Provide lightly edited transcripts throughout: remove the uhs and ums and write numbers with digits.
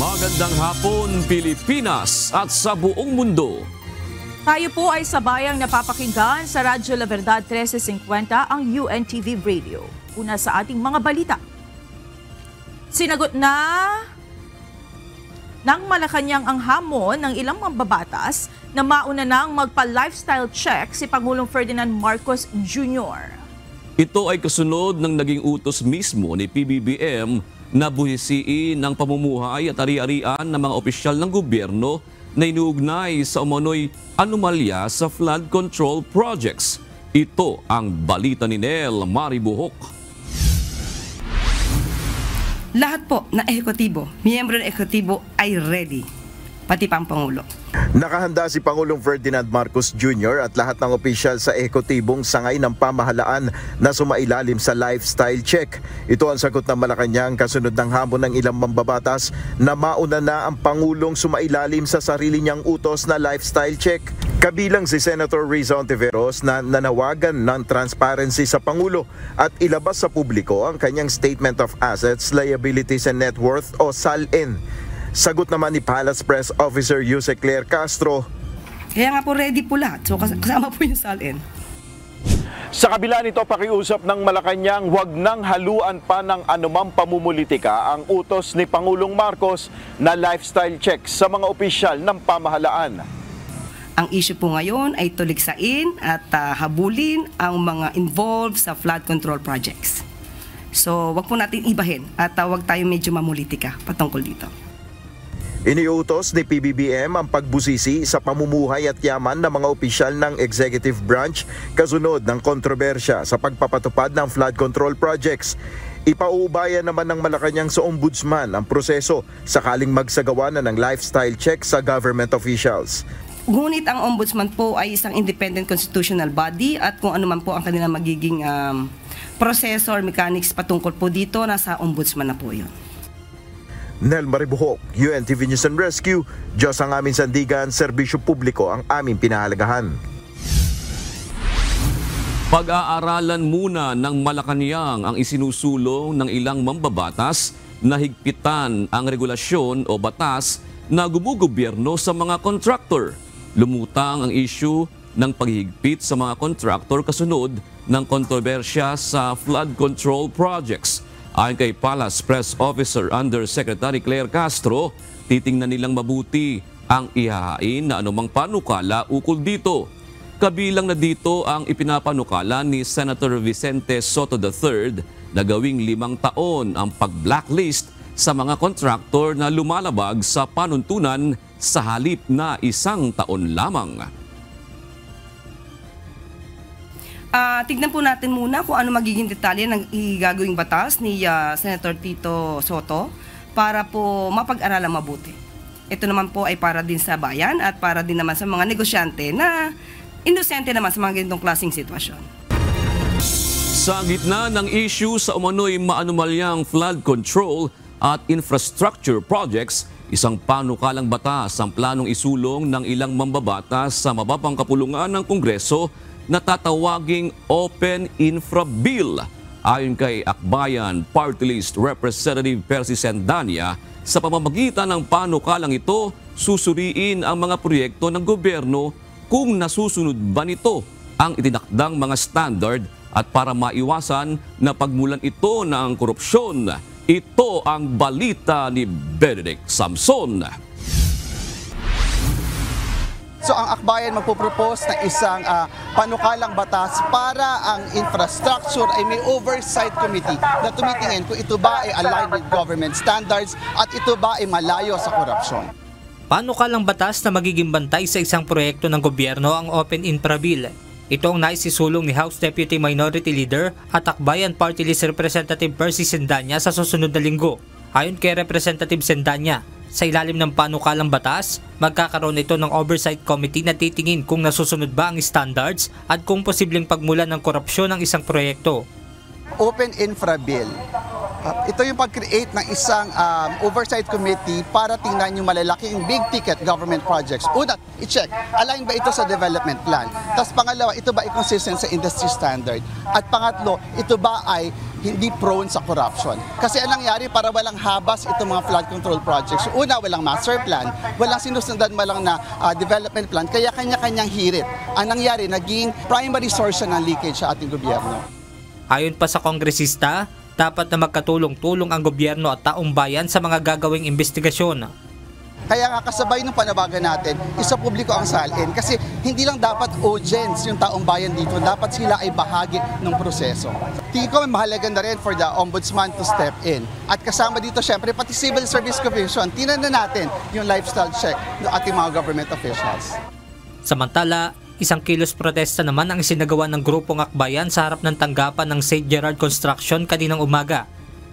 Magandang hapon, Pilipinas at sa buong mundo. Tayo po ay sabayang napapakinggan sa Radyo La Verdad 1350 ang UNTV Radio. Una sa ating mga balita. Sinagot na ng Malacanang ang hamon ng ilang mambabatas na mauna nang magpa-lifestyle check si Pangulong Ferdinand Marcos Jr. Ito ay kasunod ng naging utos mismo ni PBBM na buhisiin ng pamumuhay at ari-arian ng mga opisyal ng gobyerno na inuugnay sa umano'y anomalya sa flood control projects. Ito ang balita ni Nel Maribuhok. Lahat po na ehekutibo, miyembro ng ehekutibo ay ready, pati pang Pangulo. Nakahanda si Pangulong Ferdinand Marcos Jr. at lahat ng opisyal sa ehekutibong sangay ng pamahalaan na sumailalim sa lifestyle check. Ito ang sagot ng Malacanang kasunod ng hamon ng ilang mambabatas na mauna na ang Pangulong sumailalim sa sarili niyang utos na lifestyle check. Kabilang si Senator Riza Ontiveros na nanawagan ng transparency sa Pangulo at ilabas sa publiko ang kanyang Statement of Assets, Liabilities and Net Worth o SALN. Sagot naman ni Palace Press Officer Yuse Claire Castro. Kaya nga po ready po lahat, so kasama po yung SALN. Sa kabila nito, pakiusap ng Malacanang huwag nang haluan pa ng anumang pamumulitika ang utos ni Pangulong Marcos na lifestyle check sa mga opisyal ng pamahalaan. Ang issue po ngayon ay tuligsain at habulin ang mga involved sa flood control projects. So wag po natin ibahin at wag tayo medyo mamulitika patungkol dito. Iniutos ni PBBM ang pagbusisi sa pamumuhay at yaman ng mga opisyal ng executive branch kasunod ng kontrobersya sa pagpapatupad ng flood control projects. Ipauubayan naman ng Malacanang sa Ombudsman ang proseso sakaling magsagawa na ng lifestyle check sa government officials. Ngunit ang Ombudsman po ay isang independent constitutional body at kung ano man po ang kanilang magiging proseso or mechanics patungkol po dito, nasa Ombudsman na po yun. Nel Maribuhok, UNTV News and Rescue. Diyos ang aming sandigan, serbisyo publiko ang aming pinahalagahan. Pag-aaralan muna ng Malacanang ang isinusulong ng ilang mambabatas na higpitan ang regulasyon o batas na gumugobyerno sa mga kontraktor. Lumutang ang issue ng paghihigpit sa mga kontraktor kasunod ng kontrobersya sa flood control projects. Ayon kay Palace Press Officer Undersecretary Claire Castro, titingnan nilang mabuti ang ihahain na anumang panukala ukol dito. Kabilang na dito ang ipinapanukala ni Senator Vicente Soto III na gawing 5 taon ang pag-blacklist sa mga kontraktor na lumalabag sa panuntunan sa halip na 1 taon lamang. Tignan po natin muna kung ano magiging detalye ng igagawing batas ni Senator Tito Soto para po mapag-aralan mabuti. Ito naman po ay para din sa bayan at para din naman sa mga negosyante na inosente naman sa mga ganitong klaseng sitwasyon. Sa gitna ng issue sa umano'y maanumalyang flood control at infrastructure projects, isang panukalang batas ang planong isulong ng ilang mambabatas sa mababang kapulungan ng Kongreso na tatawaging Open Infra Bill. Ayon kay Akbayan Party List Representative Percy Sendanya, sa pamamagitan ng panukalang ito, susuriin ang mga proyekto ng gobyerno kung nasusunod ba nito ang itinakdang mga standard at para maiwasan na pagmulan ito ng korupsyon. Ito ang balita ni Benedict Samson. So ang Akbayan magpupropose na isang panukalang batas para ang infrastructure ay may oversight committee na tumitingin kung ito ba ay aligned with government standards at ito ba ay malayo sa korupsyon. Panukalang batas na magiging bantay sa isang proyekto ng gobyerno ang Open Infra Bill. Ito ang naisisulong ni House Deputy Minority Leader at Akbayan Party List Representative Percy Sendanya sa susunod na linggo. Ayon kay Representative Sendanya, sa ilalim ng panukalang batas, magkakaroon ito ng Oversight Committee na titingin kung nasusunod ba ang standards at kung posibleng pagmulan ng korupsyon ng isang proyekto. Open Infra Bill Ito yung pag-create ng isang oversight committee para tingnan yung malalaking big ticket government projects. Una, i-check, align ba ito sa development plan? Tapos pangalawa, ito ba ay consistent sa industry standard? At pangatlo, ito ba ay hindi prone sa corruption? Kasi anong nangyari para walang habas itong mga flood control projects? Una, walang master plan, walang sinusundan malang na development plan, kaya kanya-kanyang hirit. Ang nangyari, naging primary source ng leakage sa ating gobyerno. Ayon pa sa kongresista, dapat na magkatulong-tulong ang gobyerno at taong bayan sa mga gagawing investigasyon. Kaya nga kasabay ng panawagan natin, isa publiko ang salin kasi hindi lang dapat audience yung taong bayan dito, dapat sila ay bahagi ng proseso. Tingin ko mahalaga na rin for the ombudsman to step in. At kasama dito syempre pati Civil Service Commission, tinan na natin yung lifestyle check ng ating mga government officials. Samantala, isang kilos protesta naman ang isinagawa ng grupong akbayan sa harap ng tanggapan ng St. Gerard Construction kaninang umaga.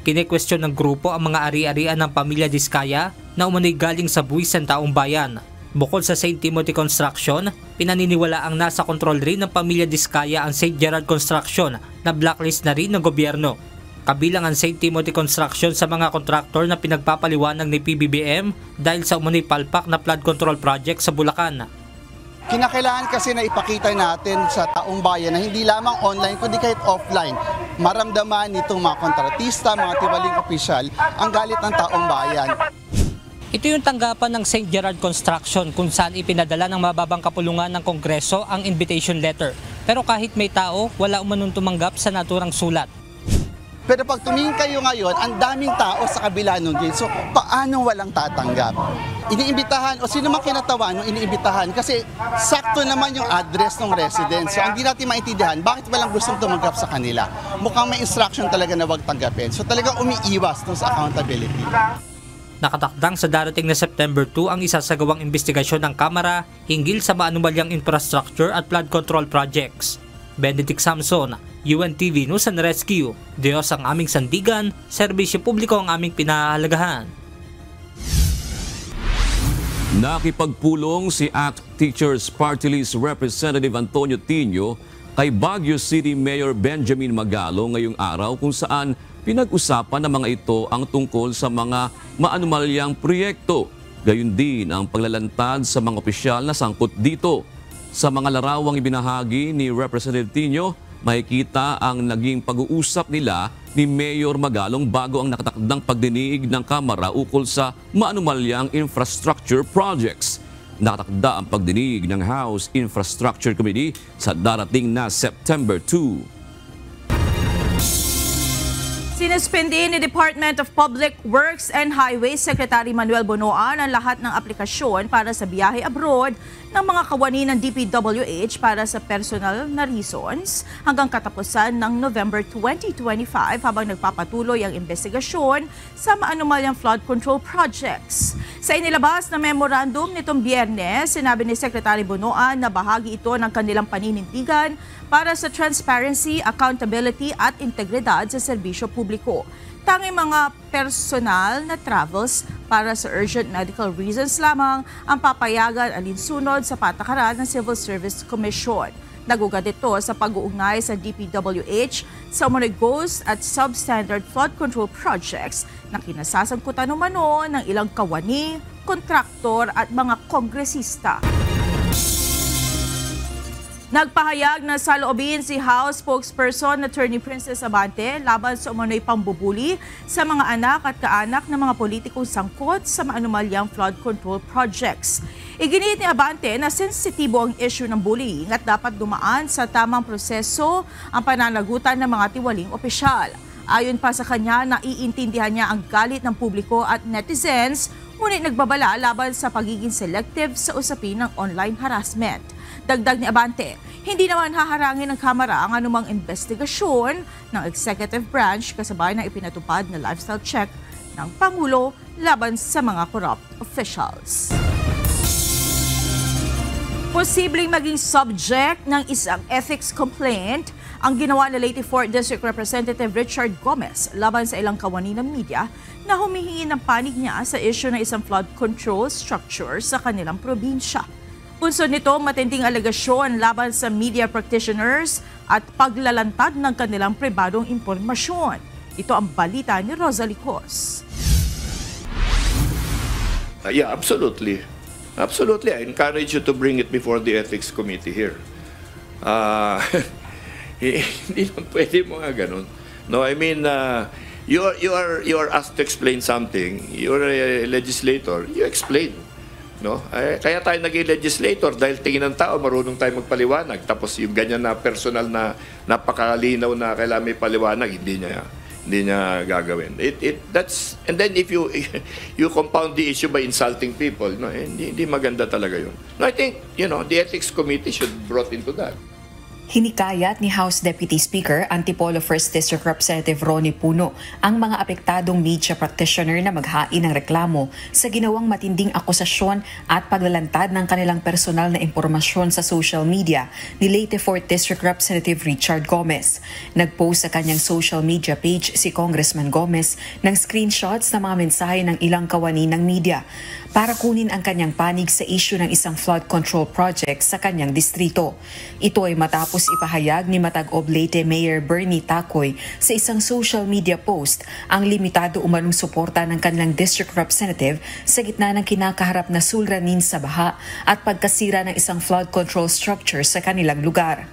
Kine-question ng grupo ang mga ari-arian ng pamilya Diskaya na umano'y galing sa buwis ng taong bayan. Bukod sa St. Timothy Construction, pinaniniwala ang nasa kontrol rin ng pamilya Diskaya ang St. Gerard Construction na blacklist na rin ng gobyerno. Kabilang ang St. Timothy Construction sa mga kontraktor na pinagpapaliwanag ni PBBM dahil sa umano'y palpak na flood control project sa Bulacan. Kinakailangan kasi na ipakita natin sa taong bayan na hindi lamang online kundi kahit offline, maramdaman nitong mga kontratista, mga tiwaling opisyal ang galit ng taong bayan. Ito yung tanggapan ng St. Gerard Construction kung saan ipinadala ng mababang kapulungan ng Kongreso ang invitation letter. Pero kahit may tao, wala umanong tumanggap sa naturang sulat. Pero pag tumingin kayo ngayon, ang daming tao sa kabila ng gate. So, paano walang tatanggap? Iniimbitahan, o sino man kinatawan, iniimbitahan, kasi sakto naman yung address ng residence. So, ang di natin maintindihan, bakit walang gustong tumanggap sa kanila? Mukhang may instruction talaga na wag tanggapin. So, talaga umiiwas dun sa accountability. Nakatakdang sa darating na September 2 ang isasagawang investigasyon ng Kamara hinggil sa maanumalyang infrastructure at flood control projects. Benedict Samson, UNTV News and Rescue. Diyos ang aming sandigan, serbisyo publiko ang aming pinahahalagahan. Nakipagpulong si Teachers Party List Representative Antonio Tino kay Baguio City Mayor Benjamin Magalo ngayong araw kung saan pinag-usapan ng mga ito ang tungkol sa mga maanumalyang proyekto. Gayon din ang paglalantad sa mga opisyal na sangkot dito. Sa mga larawang ibinahagi ni Representative Tino, makikita ang naging pag-uusap nila ni Mayor Magalong bago ang nakatakdang pagdinig ng Kamara ukol sa maanumalyang infrastructure projects. Nakatakda ang pagdinig ng House Infrastructure Committee sa darating na September 2. Sinuspindi ni Department of Public Works and Highways Secretary Manuel Bonoan ang lahat ng aplikasyon para sa biyahe abroad ng mga kawani ng DPWH para sa personal na reasons hanggang katapusan ng November 2025 habang nagpapatuloy ang investigasyon sa maanumalyang flood control projects. Sa inilabas na memorandum nitong Biyernes, sinabi ni Secretary Bonoan na bahagi ito ng kanilang paninindigan para sa transparency, accountability at integridad sa serbisyo publiko. Tanging mga personal na travels para sa urgent medical reasons lamang ang papayagan alinsunod sa patakaran ng Civil Service Commission. Nagugat ito sa pag-uugnay sa DPWH sa umano'y ghost at substandard flood control projects na kinasasangkutan umano ng ilang kawani, kontraktor at mga kongresista. Nagpahayag na saloobin si House Spokesperson Attorney Princess Abante laban sa umano'y pambubuli sa mga anak at kaanak ng mga politikong sangkot sa maanumalyang flood control projects. Iginiit ni Abante na sensitibo ang issue ng bullying at dapat dumaan sa tamang proseso ang pananagutan ng mga tiwaling opisyal. Ayon pa sa kanya, naiintindihan niya ang galit ng publiko at netizens, ngunit nagbabala laban sa pagiging selective sa usapin ng online harassment. Dagdag ni Abante, hindi naman haharangin ng Kamara ang anumang investigasyon ng executive branch kasabay ng ipinatupad na lifestyle check ng Pangulo laban sa mga corrupt officials. Posibleng maging subject ng isang ethics complaint ang ginawa ni Leyte 4th District Representative Richard Gomez laban sa ilang kawani ng media na humihingi ng panig niya sa issue ng isang flood control structure sa kanilang probinsya. Punsod nito, matinding alegasyon laban sa media practitioners at paglalantad ng kanilang pribadong impormasyon. Ito ang balita ni Rosalie Cos. Yeah, absolutely. Absolutely. I encourage you to bring it before the Ethics Committee here. Hindi lang pwede mga ganun. No, I mean, you are asked to explain something. You're a legislator. You explain. No? Kaya tayo naging legislator dahil tingin ng tao, marunong tayo magpaliwanag. Tapos yung ganyan na personal na napakalinaw na kailangan may paliwanag, hindi niya gagawin. And then if you compound the issue by insulting people, no, hindi maganda talaga yun. No, I think, the Ethics Committee should be brought into that. Hinikayat ni House Deputy Speaker Antipolo 1st District Representative Ronnie Puno ang mga apektadong media practitioner na maghain ng reklamo sa ginawang matinding akusasyon at paglalantad ng kanilang personal na impormasyon sa social media ni Leyte 4th District Representative Richard Gomez. Nag-post sa kanyang social media page si Congressman Gomez ng screenshots ng mga mensahe ng ilang kawani ng media para kunin ang kanyang panig sa issue ng isang flood control project sa kanyang distrito. Ito ay matapos ipahayag ni Matag-Ob Leyte Mayor Bernie Tacoy sa isang social media post ang limitado umanong suporta ng kanilang district representative sa gitna ng kinakaharap na suliranin sa baha at pagkasira ng isang flood control structure sa kanilang lugar.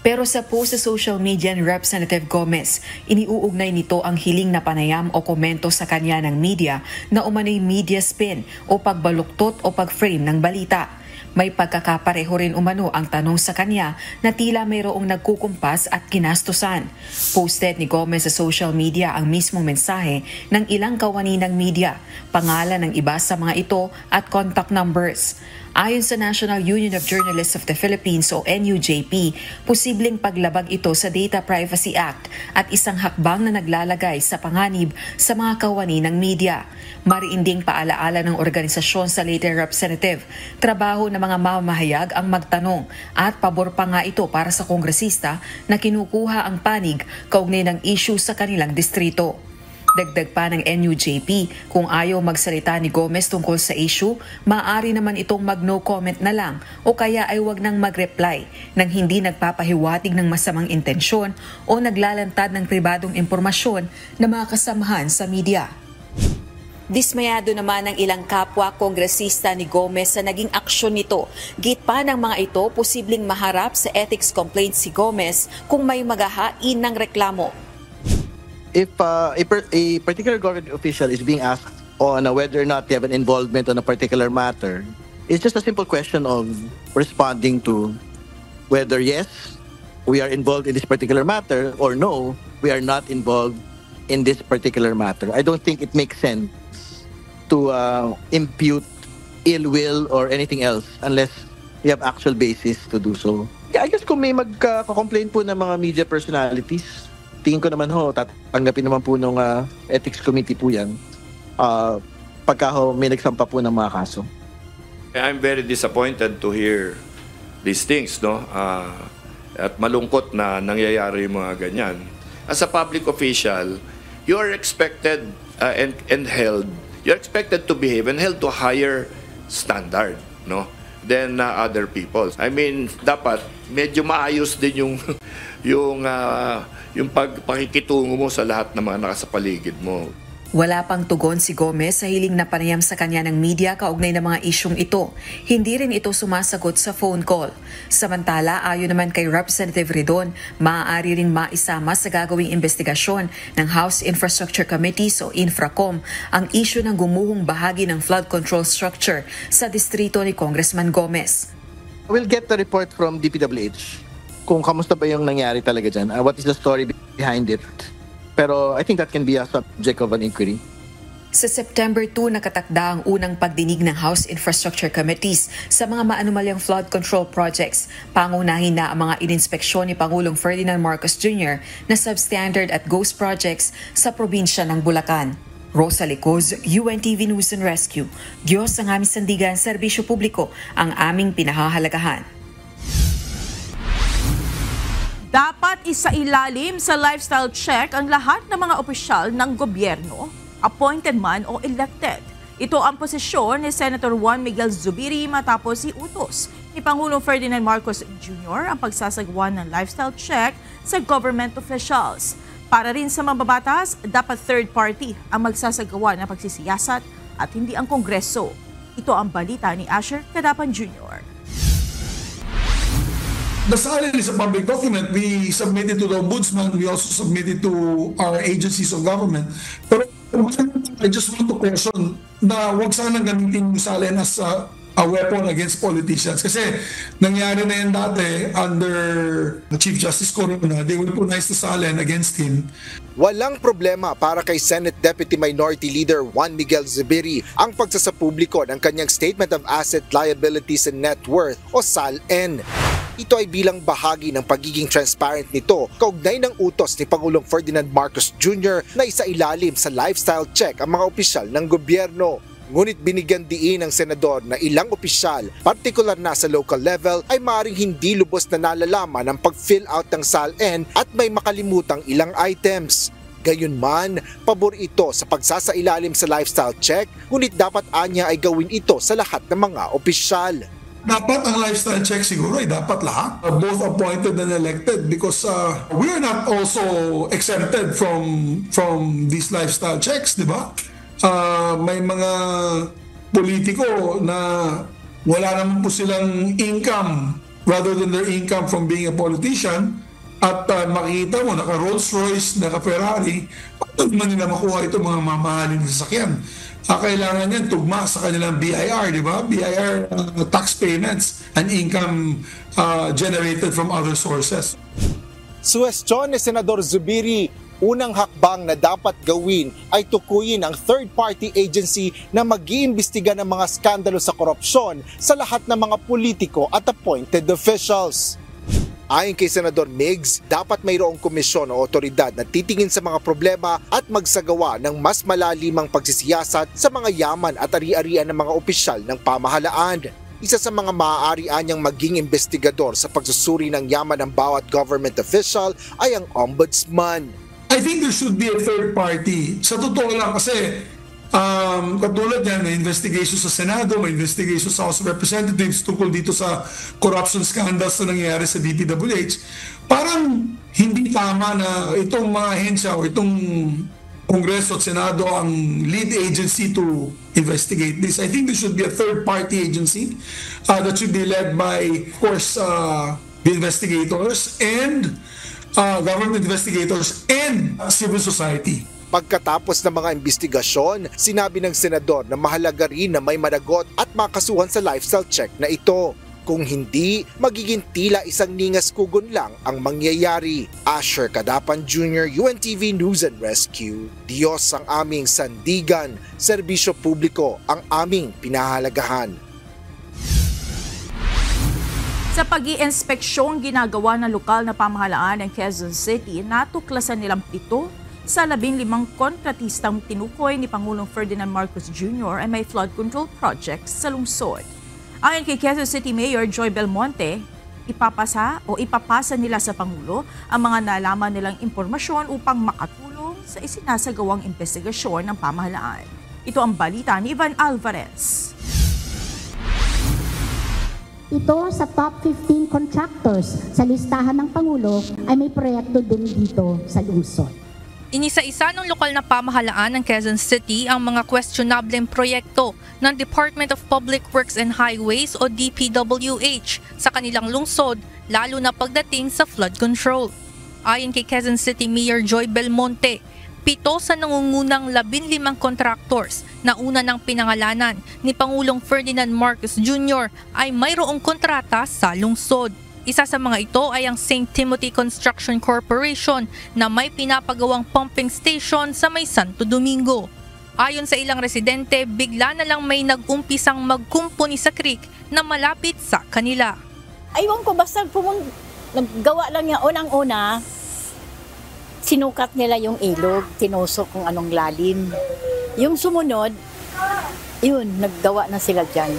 Pero sa post sa social media ni Representative Gomez, iniuugnay nito ang hiling na panayam o komento sa kanya ng media na umano'y media spin o pagbaluktot o pag-frame ng balita. May pagkakapareho rin umano ang tanong sa kanya na tila mayroong nagkukumpas at kinastusan. Posted ni Gomez sa social media ang mismong mensahe ng ilang kawani ng media, pangalan ng iba sa mga ito at contact numbers. Ayon sa National Union of Journalists of the Philippines o NUJP, posibleng paglabag ito sa Data Privacy Act at isang hakbang na naglalagay sa panganib sa mga kawani ng media. Mariinding paalaala ng organisasyon sa Leyte Representative, trabaho ng mga mamahayag ang magtanong at pabor pa nga ito para sa kongresista na kinukuha ang panig kaugnay ng issue sa kanilang distrito. Dagdag pa ng NUJP, kung ayaw magsalita ni Gomez tungkol sa issue, maaari naman itong mag-no comment na lang o kaya ay wag nang mag-reply nang hindi nagpapahiwatig ng masamang intensyon o naglalantad ng pribadong impormasyon na mga kasamahan sa media. Dismayado naman ang ilang kapwa kongresista ni Gomez sa naging aksyon nito. Git pa ng mga ito, posibleng maharap sa ethics complaint si Gomez kung may maghahain ng reklamo. If a particular government official is being asked on whether or not they have an involvement on a particular matter, it's just a simple question of responding to whether yes, we are involved in this particular matter, or no, we are not involved in this particular matter. I don't think it makes sense to impute ill will or anything else unless we have actual basis to do so. I guess kung may magka-complain po ng mga media personalities, tingin ko naman tatanggapin naman po ng Ethics Committee po yan pagka may nagsampa po ng mga kaso. I'm very disappointed to hear these things, no? At malungkot na nangyayari yung mga ganyan. As a public official, you are expected and held, you're expected to behave and held to a higher standard, no? Than other people. I mean, dapat medyo maayos din yung pakikitungo mo sa lahat ng mga nakasapaligid mo. Wala pang tugon si Gomez sa hiling na panayam sa kanya ng media kaugnay ng mga isyong ito. Hindi rin ito sumasagot sa phone call. Samantala, ayon naman kay Representative Ridon, maaari ring maisama sa gagawing investigasyon ng House Infrastructure Committee o Infracom ang isyu ng gumuhong bahagi ng flood control structure sa distrito ni Congressman Gomez. We'll get the report from DPWH kung kamusta ba yung nangyari talaga dyan. What is the story behind it? Pero I think that can be a subject of an inquiry. Sa September 2, nakatakda ang unang pagdinig ng House Infrastructure Committees sa mga maanumalyang flood control projects. Pangunahin na ang mga ininspeksyon ni Pangulong Ferdinand Marcos Jr. na substandard at ghost projects sa probinsya ng Bulacan. Rosalie Cos, UNTV News and Rescue. Diyos ang aming sandigan, serbisyo publiko ang aming pinahahalagahan. Dapat isailalim sa lifestyle check ang lahat ng mga opisyal ng gobyerno, appointed man o elected. Ito ang posisyon ni Senator Juan Miguel Zubiri matapos iutos ni Pangulong Ferdinand Marcos Jr. ang pagsasagawa ng lifestyle check sa government officials. Para rin sa mambabatas, dapat third party ang magsasagawa ng pagsisiyasat at hindi ang Kongreso. Ito ang balita ni Asher Cadapan Jr. The SALN is a public document. We submitted to the Ombudsman. We also submitted to our agencies of government. Pero I just want to caution na huwag sanang gamitin yung SALN as a weapon against politicians. Kasi nangyari na yan dati under Chief Justice Corona. They weaponized the SALN against him. Walang problema para kay Senate Deputy Minority Leader Juan Miguel Zubiri ang pagsasapubliko ng kanyang Statement of Asset, Liabilities and Net Worth o SALN. Ito ay bilang bahagi ng pagiging transparent nito kaugnay ng utos ni Pangulong Ferdinand Marcos Jr. na isailalim sa lifestyle check ang mga opisyal ng gobyerno. Ngunit binigyan diin ng senador na ilang opisyal, partikular na sa local level, ay maaaring hindi lubos na nalalaman ang pag-fill out ng SALN at may makalimutang ilang items. Gayunman, pabor ito sa pagsasailalim sa lifestyle check, ngunit dapat anya ay gawin ito sa lahat ng mga opisyal. Dapat ang lifestyle check siguro ay dapat lahat, both appointed and elected, because we are not also exempted from these lifestyle checks, di ba? May mga politiko na wala naman po silang income rather than their income from being a politician, at makikita mo naka Rolls Royce, naka Ferrari, paano naman nila makuha itong mga mamahalin na sasakyan? Kailangan yan tugma sa kanilang BIR, di ba? BIR tax payments and income generated from other sources. Suwestyon ni Senador Zubiri, unang hakbang na dapat gawin ay tukuyin ang third-party agency na mag-iimbestiga ng mga skandalo sa korupsyon sa lahat ng mga politiko at appointed officials. Ayon kay Senador Migs, dapat mayroong komisyon o otoridad na titingin sa mga problema at magsagawa ng mas malalimang pagsisiyasat sa mga yaman at ari-arian ng mga opisyal ng pamahalaan. Isa sa mga maaari anyang maging investigador sa pagsusuri ng yaman ng bawat government official ay ang Ombudsman. I think there should be a third party. Sa totoo lang kasi katulad yan, may investigation sa Senado, may investigation sa House of Representatives tungkol dito sa corruption scandals na nangyayari sa DPWH. Parang hindi tama na itong mga ahensya o itong Kongreso at Senado ang lead agency to investigate this. I think there should be a third-party agency that should be led by, of course, the investigators and government investigators and civil society. Pagkatapos ng mga investigasyon, sinabi ng senador na mahalaga rin na may managot at makasuhan sa lifestyle check na ito. Kung hindi, magiging tila isang ningas kugon lang ang mangyayari. Asher Cadapan Jr., UNTV News and Rescue. Diyos ang aming sandigan, serbisyo publiko ang aming pinahalagahan. Sa pag-iinspeksyong ginagawa ng lokal na pamahalaan ng Quezon City, natuklasan nilang 7 sa 15 kontratistang tinukoy ni Pangulong Ferdinand Marcos Jr. ay may flood control projects sa lungsod. Ayon kay Quezon City Mayor Joy Belmonte, ipapasa nila sa Pangulo ang mga nalaman nilang impormasyon upang makatulong sa isinasagawang investigasyon ng pamahalaan. Ito ang balita ni Ivan Alvarez. Ito sa top 15 contractors sa listahan ng Pangulo ay may proyekto din dito sa lungsod. Inisa-isa ng lokal na pamahalaan ng Quezon City ang mga questionableng proyekto ng Department of Public Works and Highways o DPWH sa kanilang lungsod, lalo na pagdating sa flood control. Ayon kay Quezon City Mayor Joy Belmonte, 7 sa nangungunang 15 contractors na una ng pinangalanan ni Pangulong Ferdinand Marcos Jr. ay mayroong kontrata sa lungsod. Isa sa mga ito ay ang St. Timothy Construction Corporation na may pinapagawang pumping station sa may Santo Domingo. Ayon sa ilang residente, bigla na lang may nag-umpisang magkumpuni sa creek na malapit sa kanila. Aywan ko, basta naggawa lang niya unang-una, sinukat nila yung ilog, tinusok kung anong lalim. Yung sumunod, yun, naggawa na sila dyan.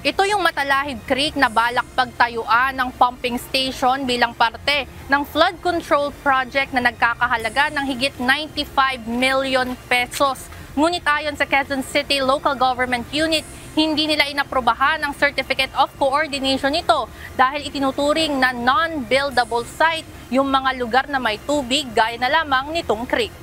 Ito yung Matalahib Creek na balak pagtayuan ng pumping station bilang parte ng flood control project na nagkakahalaga ng higit 95 million pesos. Ngunit ayon sa Quezon City Local Government Unit, hindi nila inaprubahan ang Certificate of Coordination nito dahil itinuturing na non-buildable site yung mga lugar na may tubig gaya na lamang nitong creek.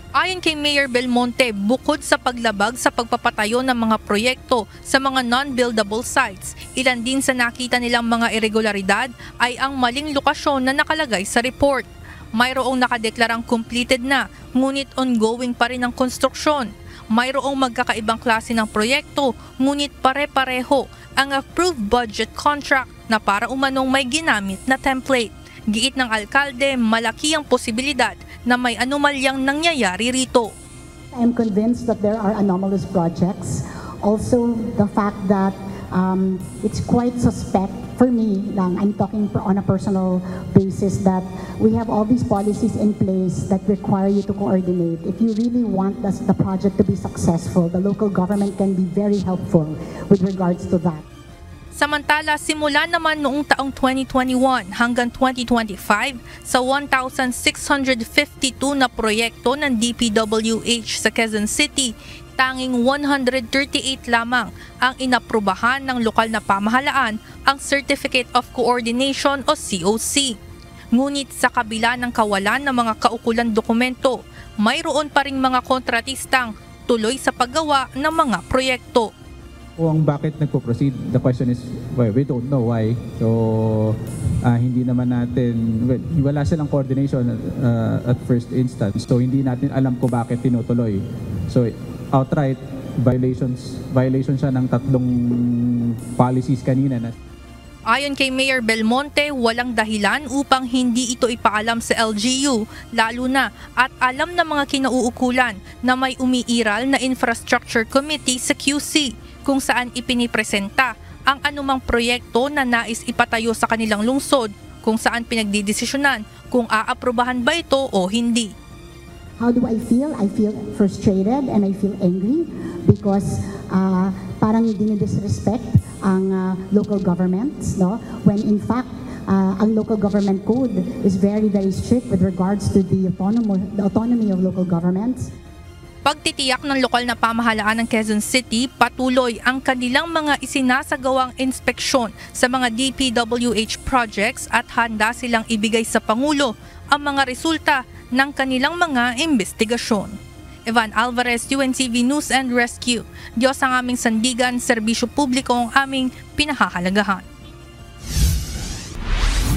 Ayon kay Mayor Belmonte, bukod sa paglabag sa pagpapatayo ng mga proyekto sa mga non-buildable sites, ilan din sa nakita nilang mga irregularidad ay ang maling lokasyon na nakalagay sa report. Mayroong nakadeklarang completed na, ngunit ongoing pa rin ang konstruksyon. Mayroong magkakaibang klase ng proyekto, ngunit pare-pareho ang approved budget contract na para umanong may ginamit na template. Giit ng alkalde, malaki ang posibilidad na may anomalyang nangyayari rito. I am convinced that there are anomalous projects. Also, the fact that it's quite suspect for me lang, I'm talking on a personal basis, that we have all these policies in place that require you to coordinate. If you really want the project to be successful, the local government can be very helpful with regards to that. Samantala, simula naman noong taong 2021 hanggang 2025, sa 1,652 na proyekto ng DPWH sa Quezon City, tanging 138 lamang ang inaprubahan ng lokal na pamahalaan ang Certificate of Coordination o COC. Ngunit sa kabila ng kawalan ng mga kaukulang dokumento, mayroon pa ring mga kontratistang tuloy sa paggawa ng mga proyekto. Kung bakit nagpo-proceed, the question is, well, we don't know why. So, hindi naman natin, well, wala silang coordination at first instance. So, hindi natin alam kung bakit tinutuloy. So, outright violation siya ng 3 policies kanina. Ayon kay Mayor Belmonte, walang dahilan upang hindi ito ipaalam sa LGU, lalo na at alam ng mga kinauukulan na may umiiral na Infrastructure Committee sa QC, kung saan ipinipresenta ang anumang proyekto na nais ipatayo sa kanilang lungsod, kung saan pinagdidesisyonan kung aaprubahan ba ito o hindi. How do I feel? I feel frustrated and I feel angry because parang dinidisrespect ang local governments, no? When in fact, ang local government code is very, very strict with regards to the autonomy of local governments. Pagtitiyak ng lokal na pamahalaan ng Quezon City, patuloy ang kanilang mga isinasagawang inspeksyon sa mga DPWH projects at handa silang ibigay sa Pangulo ang mga resulta ng kanilang mga investigasyon. Evan Alvarez, UNTV News and Rescue. Diyos ang aming sandigan, serbisyo publiko ang aming pinahahalagahan.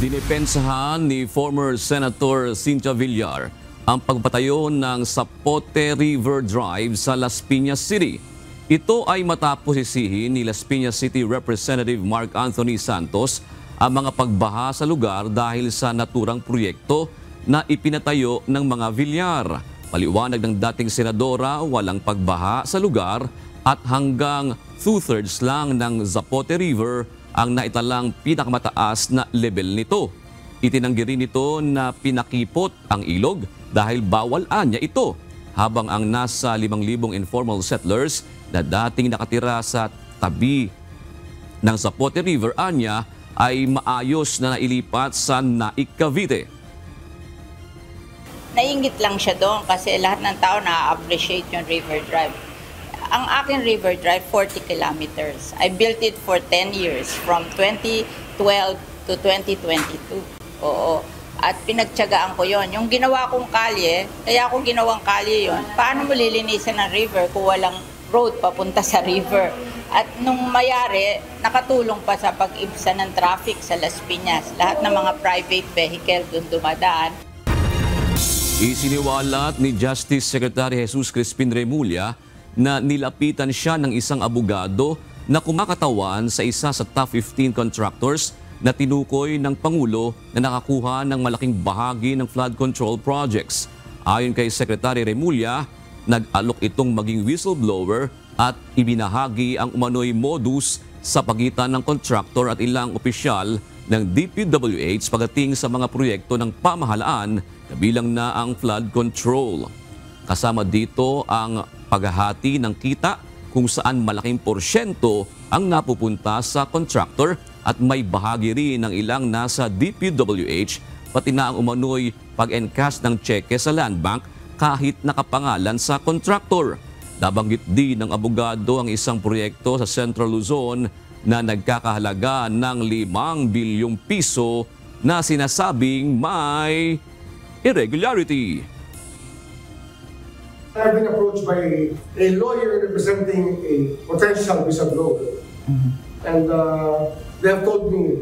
Dinipensahan ni former Senator Cynthia Villar ang pagpatayo ng Zapote River Drive sa Las Piñas City. Ito ay matapos sisihin ni Las Piñas City Representative Mark Anthony Santos ang mga pagbaha sa lugar dahil sa naturang proyekto na ipinatayo ng mga Villar. Paliwanag ng dating senadora, walang pagbaha sa lugar at hanggang 2/3 lang ng Zapote River ang naitalang pinakamataas na level nito. Itinanggi rin nito na pinakipot ang ilog dahil bawal anya ito, habang ang nasa 5,000 informal settlers na dating nakatira sa tabi ng Zapote River anya ay maayos na nailipat sa Naik, Cavite. Nainggit lang siya doon kasi lahat ng tao na-appreciate yung River Drive. Ang aking River Drive, 40 kilometers. I built it for 10 years, from 2012 to 2022. Oo. At pinagtiyagaan ko yon. Yung ginawa kong kalye, kaya ako ginawang kalye yon. Paano mo lilinisan ng river kung walang road papunta sa river? At nung mayari, nakatulong pa sa pag-ibsa ng traffic sa Las Piñas. Lahat ng mga private vehicle doon dumadaan. Isiniwalat ni Justice Secretary Jesus Crispin Remulla na nilapitan siya ng isang abogado na kumakatawan sa isa sa top 15 contractors na tinukoy ng Pangulo na nakakuha ng malaking bahagi ng flood control projects. Ayon kay Secretary Remulla, nag-alok itong maging whistleblower at ibinahagi ang umano'y modus sa pagitan ng contractor at ilang opisyal ng DPWH pagdating sa mga proyekto ng pamahalaan, kabilang na ang flood control. Kasama dito ang paghahati ng kita kung saan malaking porsyento ang napupunta sa contractor at may bahagi rin ng ilang nasa DPWH, pati na ang umano'y pag-encash ng cheque sa Land Bank kahit nakapangalan sa kontraktor. Nabanggit din ng abogado ang isang proyekto sa Central Luzon na nagkakahalaga ng 5 bilyong piso na sinasabing may irregularity. I've been approached by a lawyer representing a potential whistleblower. And they have told me,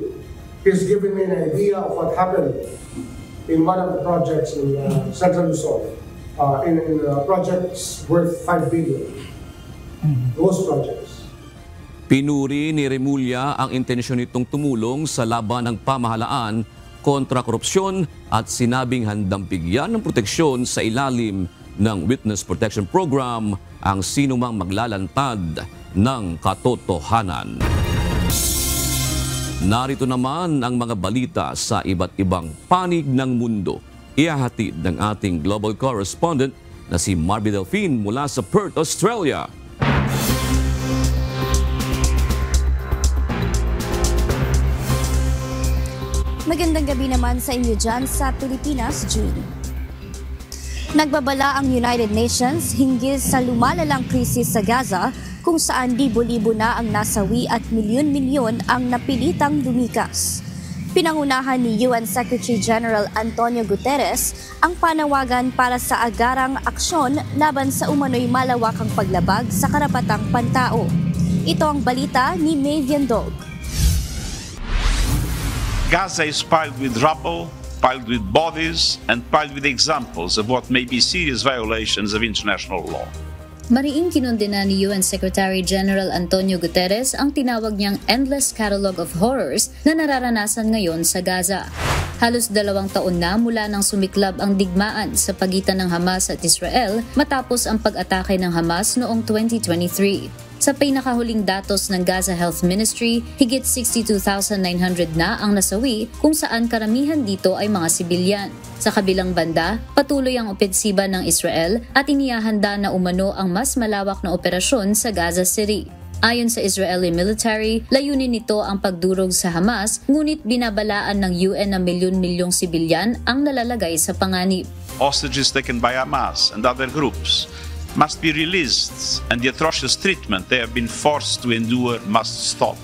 he's given me an idea of what happened in one of the projects in Central Luzon, in projects worth 5 billion. Those projects. Pinuri ni Remulla ang intensyon nitong tumulong sa laban ng pamahalaan kontra korupsyon at sinabing handang bigyan ng proteksyon sa ilalim ng Witness Protection Program ang sinumang maglalantad ng katotohanan. Narito naman ang mga balita sa iba't ibang panig ng mundo. Ihahatid ng ating global correspondent na si Marby Delfin mula sa Perth, Australia. Magandang gabi naman sa inyo dyan sa Pilipinas, June. Nagbabala ang United Nations hinggil sa lumalalang krisis sa Gaza kung saan libo-libo na ang nasawi at milyon-milyon ang napilitang lumikas. Pinangunahan ni UN Secretary General Antonio Guterres ang panawagan para sa agarang aksyon laban sa umano'y malawakang paglabag sa karapatang pantao. Ito ang balita ni May Viandog. Gaza is piled with rubble, piled with bodies, and piled with examples of what may be serious violations of international law. Mariing kinondena ni UN Secretary General Antonio Guterres ang tinawag niyang endless catalog of horrors na nararanasan ngayon sa Gaza. Halos 2 taon na mula nang sumiklab ang digmaan sa pagitan ng Hamas at Israel matapos ang pag-atake ng Hamas noong 2023. Sa pinakahuling datos ng Gaza Health Ministry, higit 62,900 na ang nasawi kung saan karamihan dito ay mga sibilyan. Sa kabilang banda, patuloy ang opensiba ng Israel at inihahanda na umano ang mas malawak na operasyon sa Gaza City. Ayon sa Israeli military, layunin nito ang pagdurog sa Hamas, ngunit binabalaan ng UN na milyon-milyong sibilyan ang nalalagay sa panganib. Hostages taken by Hamas and other groups must be released, and the atrocious treatment they have been forced to endure must stop.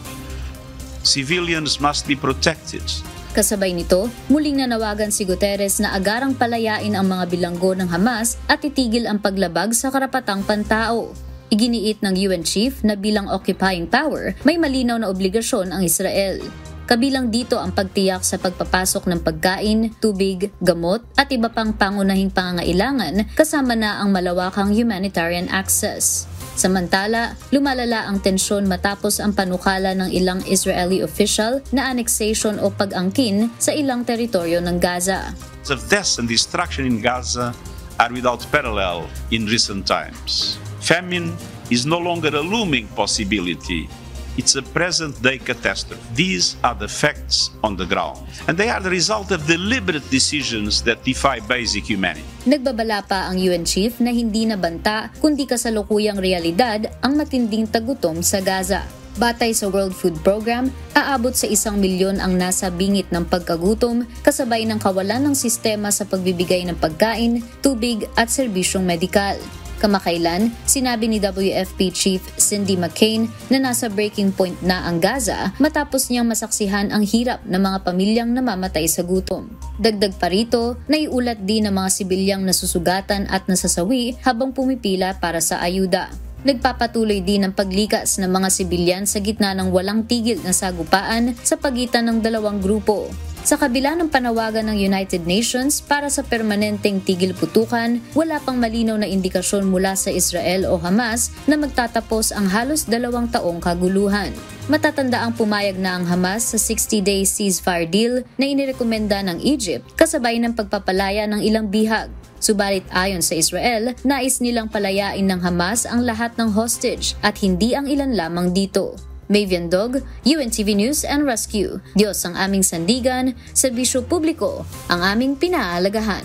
Civilians must be protected. Kasabay nito, muling nanawagan si Guterres na agarang palayain ang mga bilanggo ng Hamas at itigil ang paglabag sa karapatang pantao. Iginiit ng UN chief na bilang occupying power, may malinaw na obligasyon ang Israel. Kabilang dito ang pagtiyak sa pagpapasok ng pagkain, tubig, gamot at iba pang pangunahing pangangailangan kasama na ang malawakang humanitarian access. Samantala, lumalala ang tensyon matapos ang panukala ng ilang Israeli official na annexation o pag-angkin sa ilang teritoryo ng Gaza. The deaths and destruction in Gaza are without parallel in recent times. Famine is no longer a looming possibility. It's a present-day catastrophe. These are the facts on the ground. And they are the result of deliberate decisions that defy basic humanity. Nagbabala pa ang UN chief na hindi nabanta kundi kasalukuyang realidad ang matinding tagutom sa Gaza. Batay sa World Food Program, aabot sa 1 milyon ang nasa bingit ng pagkagutom kasabay ng kawalan ng sistema sa pagbibigay ng pagkain, tubig at serbisyong medikal. Kamakailan, sinabi ni WFP Chief Cindy McCain na nasa breaking point na ang Gaza matapos niyang masaksihan ang hirap ng mga pamilyang namamatay sa gutom. Dagdag pa rito, naiulat din ng mga sibilyang nasusugatan at nasasawi habang pumipila para sa ayuda. Nagpapatuloy din ang paglikas ng mga sibilyan sa gitna ng walang tigil na sagupaan sa pagitan ng dalawang grupo. Sa kabila ng panawagan ng United Nations para sa permanenteng tigil putukan, wala pang malinaw na indikasyon mula sa Israel o Hamas na magtatapos ang halos 2 taong kaguluhan. Matatanda ang pumayag na ang Hamas sa 60-day ceasefire deal na inirekomenda ng Egypt kasabay ng pagpapalaya ng ilang bihag. Subalit ayon sa Israel, nais nilang palayain ng Hamas ang lahat ng hostage at hindi ang ilan lamang dito. May Viandog, UNTV News and Rescue. Diyos ang aming sandigan, serbisyo publiko ang aming pinahalagahan.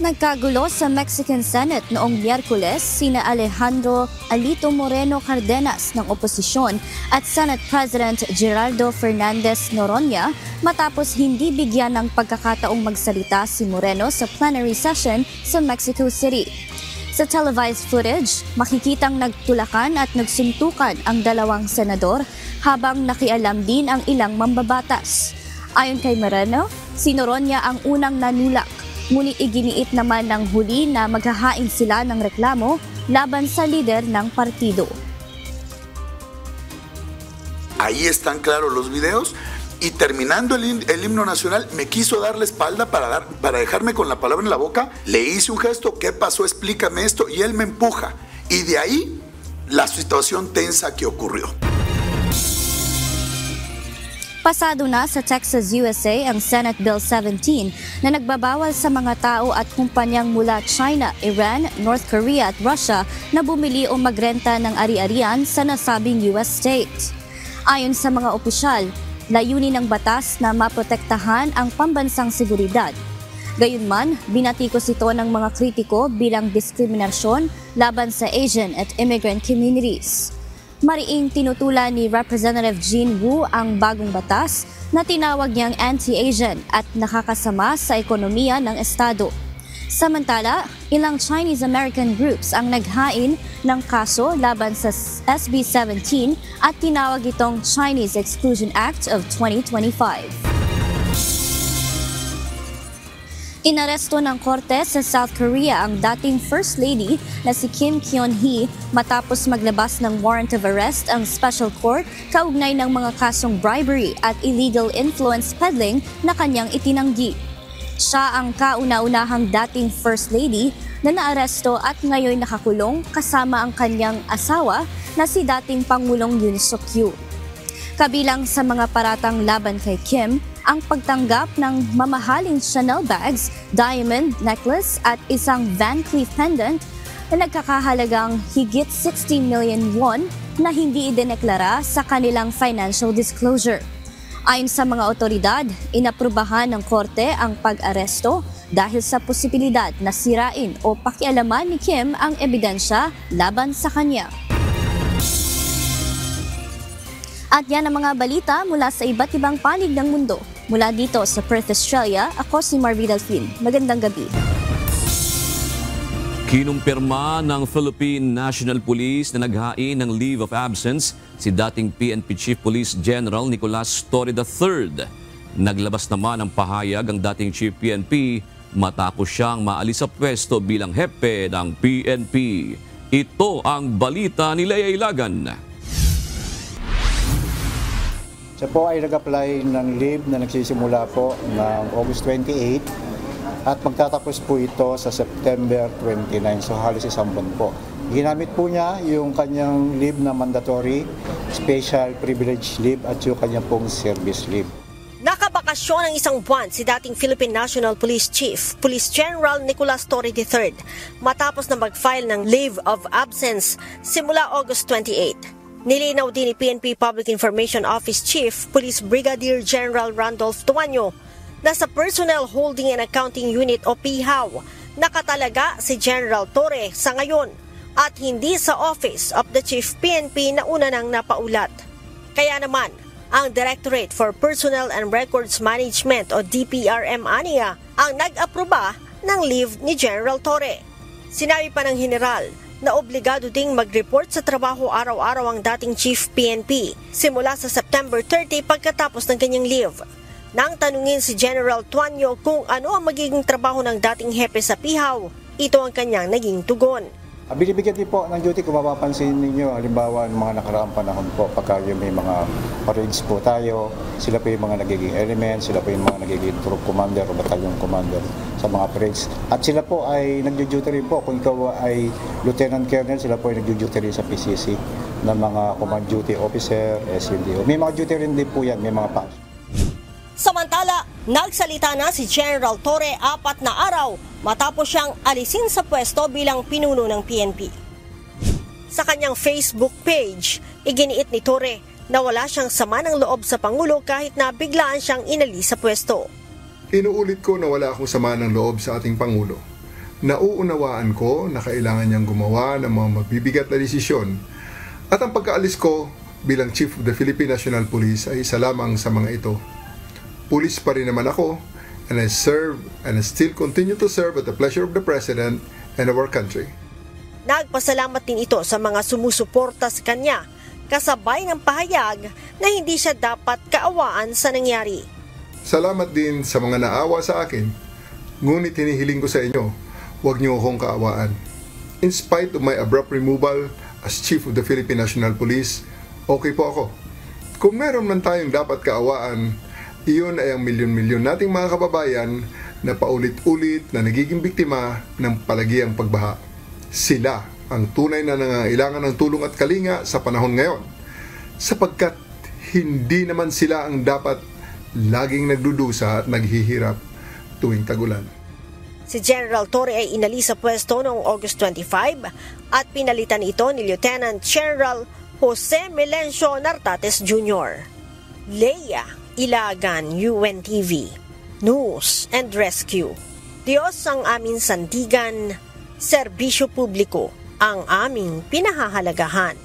nagkagulo sa Mexican Senate noong Miyerkules sina Alejandro Alito Moreno Cardenas ng oposisyon at Senate President Geraldo Fernandez Noroña matapos hindi bigyan ng pagkakataong magsalita si Moreno sa plenary session sa Mexico City. Sa televised footage, makikitang nagtulakan at nagsuntukan ang dalawang senador habang nakialam din ang ilang mambabatas. Ayon kay Moreno, si Noroña ang unang nanulak, ngunit iginiit naman ng huli na maghahain sila ng reklamo laban sa lider ng partido. Ahí están claros los videos y terminando el himno nacional me quiso dar la espalda para dejarme con la palabra en la boca. Le hice un gesto, ¿qué pasó? Explícame esto, y él me empuja. Y de ahí la situación tensa que ocurrió. Pasado na sa Texas, USA ang Senate Bill 17 na nagbabawal sa mga tao at kumpanyang mula China, Iran, North Korea at Russia na bumili o magrenta ng ari-arian sa nasabing US state. Ayon sa mga opisyal, layunin ng batas na maprotektahan ang pambansang seguridad. Gayunman, binatikos ito ng mga kritiko bilang diskriminasyon laban sa Asian at immigrant communities. Mariing tinutulan ni Representative Jean Wu ang bagong batas na tinawag niyang anti-Asian at nakakasama sa ekonomiya ng estado. Samantala, ilang Chinese-American groups ang naghain ng kaso laban sa SB 17 at tinawag itong Chinese Exclusion Act of 2025. Inaresto ng korte sa South Korea ang dating First Lady na si Kim Kyun-hee matapos maglabas ng warrant of arrest ang special court kaugnay ng mga kasong bribery at illegal influence peddling na kanyang itinanggi. Siya ang kauna-unahang dating First Lady na naaresto at ngayon nakakulong kasama ang kanyang asawa na si dating Pangulong Yoon Suk-yeol. Kabilang sa mga paratang laban kay Kim, ang pagtanggap ng mamahaling Chanel bags, diamond necklace at isang Van Cleef pendant na nagkakahalagang higit 60 million won na hindi idineklara sa kanilang financial disclosure. Ayon sa mga otoridad, inaprubahan ng korte ang pag-aresto dahil sa posibilidad na sirain o pakialaman ni Kim ang ebidensya laban sa kanya. At yan ang mga balita mula sa iba't ibang panig ng mundo. Mula dito sa Perth, Australia, ako si Marvin Delfin. Magandang gabi. Kinumpirma ng Philippine National Police na naghain ng leave of absence si dating PNP Chief Police General Nicolas Torre III. Naglabas naman ng pahayag ang dating Chief PNP matapos siyang maalis sa pwesto bilang hepe ng PNP. Ito ang balita ni Lea Ilagan. Siya po ay nag-apply ng leave na nagsisimula po ng August 28 at magtatapos po ito sa September 29, so halos isang buwan po. Ginamit po niya yung kanyang leave na mandatory, special privilege leave at yung kanyang pong service leave. Nakabakasyon ng isang buwan si dating Philippine National Police Chief, Police General Nicolas Torre III matapos na mag-file ng leave of absence simula August 28. Nilinaw din ni PNP Public Information Office Chief, Police Brigadier General Randolph Tuanyo, na sa Personnel Holding and Accounting Unit o PHAW, nakatalaga si General Torre sa ngayon at hindi sa Office of the Chief PNP na una nang napaulat. Kaya naman, ang Directorate for Personnel and Records Management o DPRM-ANIA ang nag-aproba ng leave ni General Torre. Sinabi pa ng General na obligado ding mag-report sa trabaho araw-araw ang dating Chief PNP simula sa September 30 pagkatapos ng kanyang leave. Nang tanungin si General Tuanyo kung ano ang magiging trabaho ng dating hepe sa PHAW, ito ang kanyang naging tugon. Binibigyan din po ng duty kung mapapansin ninyo, halimbawa ng mga nakaraang panahon po, pagka yung may mga parades po tayo, sila po yung mga nagiging elements, sila po yung mga nagiging troop commander o battalion commander sa mga parades. At sila po ay nagjo-duty rin po, kung ikaw ay Lieutenant Colonel, sila po ay nagjo-duty rin sa PCC ng mga command duty officer, SNDO. May mga duty rin din po yan, may mga patch. Samantala, nagsalita na si General Torre 4 na araw matapos siyang alisin sa pwesto bilang pinuno ng PNP. Sa kanyang Facebook page, iginiit ni Torre na wala siyang sama ng loob sa Pangulo kahit na biglaan siyang inalis sa pwesto. Inuulit ko na wala akong sama ng loob sa ating Pangulo Nauunawaan ko na kailangan niyang gumawa ng mga mabibigat na desisyon. At ang pagkaalis ko bilang Chief of the Philippine National Police ay isa lamang sa mga ito. Pulis pa rin naman ako, and I serve and I still continue to serve at the pleasure of the President and of our country. Nagpasalamat din ito sa mga sumusuporta sa kanya, kasabay ng pahayag na hindi siya dapat kaawaan sa nangyari. Salamat din sa mga naawa sa akin, ngunit hinihiling ko sa inyo, huwag niyo akong kaawaan. In spite of my abrupt removal as Chief of the Philippine National Police, okay po ako. Kung meron man tayong dapat kaawaan, iyon ay ang milyon-milyon nating mga kababayan na paulit-ulit na nagiging biktima ng palagiang pagbaha. Sila ang tunay na nangangailangan ng tulong at kalinga sa panahon ngayon, sapagkat hindi naman sila ang dapat laging nagdudusa at naghihirap tuwing tagulan. Si General Torre ay inalis sa pwesto noong August 25 at pinalitan ito ni Lieutenant General Jose Melencio Nartates Jr. Leia Ilagan, UNTV, News and Rescue. Diyos ang aming sandigan, serbisyo publiko ang aming pinahahalagahan.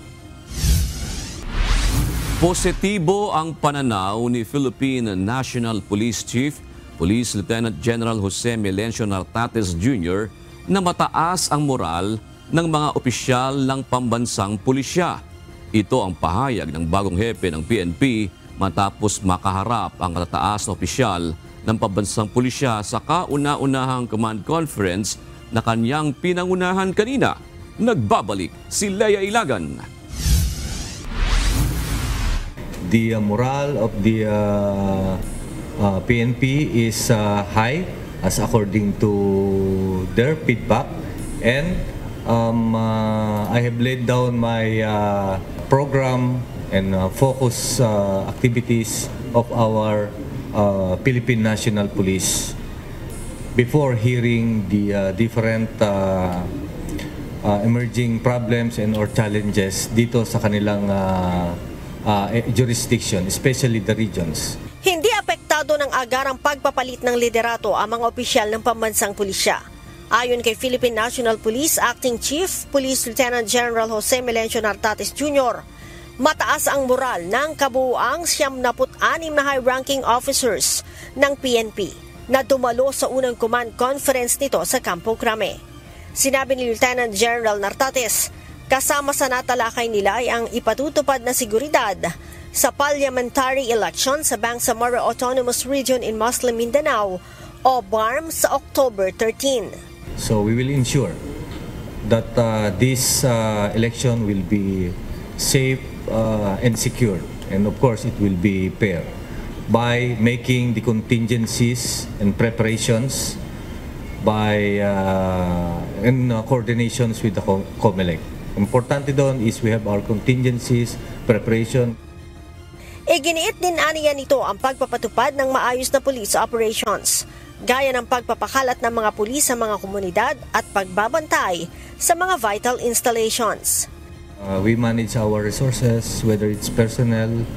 Positibo ang pananaw ni Philippine National Police Chief, Police Lieutenant General Jose Melencio Nartates Jr. na mataas ang moral ng mga opisyal ng pambansang pulisya. Ito ang pahayag ng bagong hepe ng PNP matapos makaharap ang matataas na opisyal ng pambansang pulisya sa kauna-unahang command conference na kanyang pinangunahan kanina. Nagbabalik si Leia Ilagan. The morale of the PNP is high as according to their feedback, and I have laid down my program and focus activities of our Philippine National Police before hearing the different emerging problems and or challenges dito sa kanilang jurisdiction, especially the regions. Hindi apektado ng agarang pagpapalit ng liderato ang mga opisyal ng pambansang pulisya. Ayon kay Philippine National Police Acting Chief Police Lieutenant General Jose Melencio Nartates Jr., mataas ang moral ng kabuuang 76 na high-ranking officers ng PNP na dumalo sa unang command conference nito sa Campo Crame. Sinabi ni Lieutenant General Nartates, kasama sa natalakay nila ay ang ipatutupad na seguridad sa parliamentary election sa Bangsamoro Autonomous Region in Muslim Mindanao o BARM sa October 13. So we will ensure that this election will be safe and secure, and of course it will be fair by making the contingencies and preparations by in coordinations with the COMELEC. Importante doon is we have our contingencies, preparation. Iginiit din aniya nito ang pagpapatupad ng maayos na police operations, gaya ng pagpapakalat ng mga pulis sa mga komunidad at pagbabantay sa mga vital installations. We manage our resources, whether it's personnel,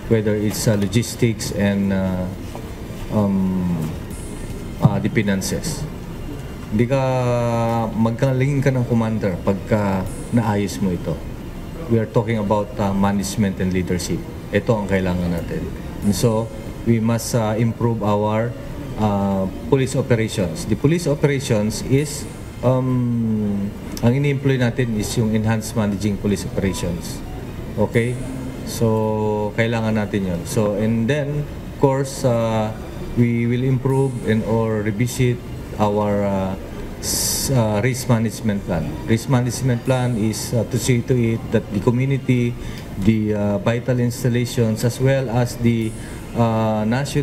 whether it's logistics and the finances. Hindi ka magkalingin ka ng commander pagka naayos mo ito. We are talking about management and leadership. Ito ang kailangan natin. And so, we must improve our police operations. The police operations is, ang ini-employ natin is yung enhanced managing police operations. Okay? So, kailangan natin yun. So, and then, of course, we will improve and or revisit our risk management plan. Risk management plan is to see to it that the community, the vital installations, as well as the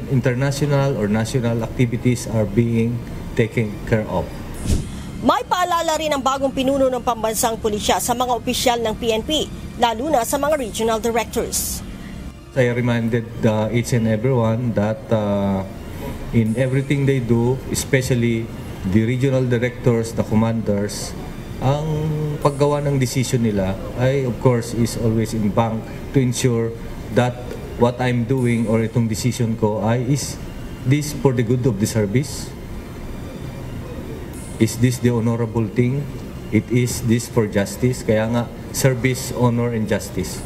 international or national activities are being taken care of. May paalala rin ang bagong pinuno ng pambansang pulisya sa mga opisyal ng PNP, lalo na sa mga regional directors. I reminded each and everyone that in everything they do, especially the regional directors, the commanders, ang paggawa ng decision nila ay of course is always in bank to ensure that what I'm doing or itong decision ko ay is this for the good of the service, Is this the honorable thing? It is this for justice? Kaya nga, service, honor, and justice.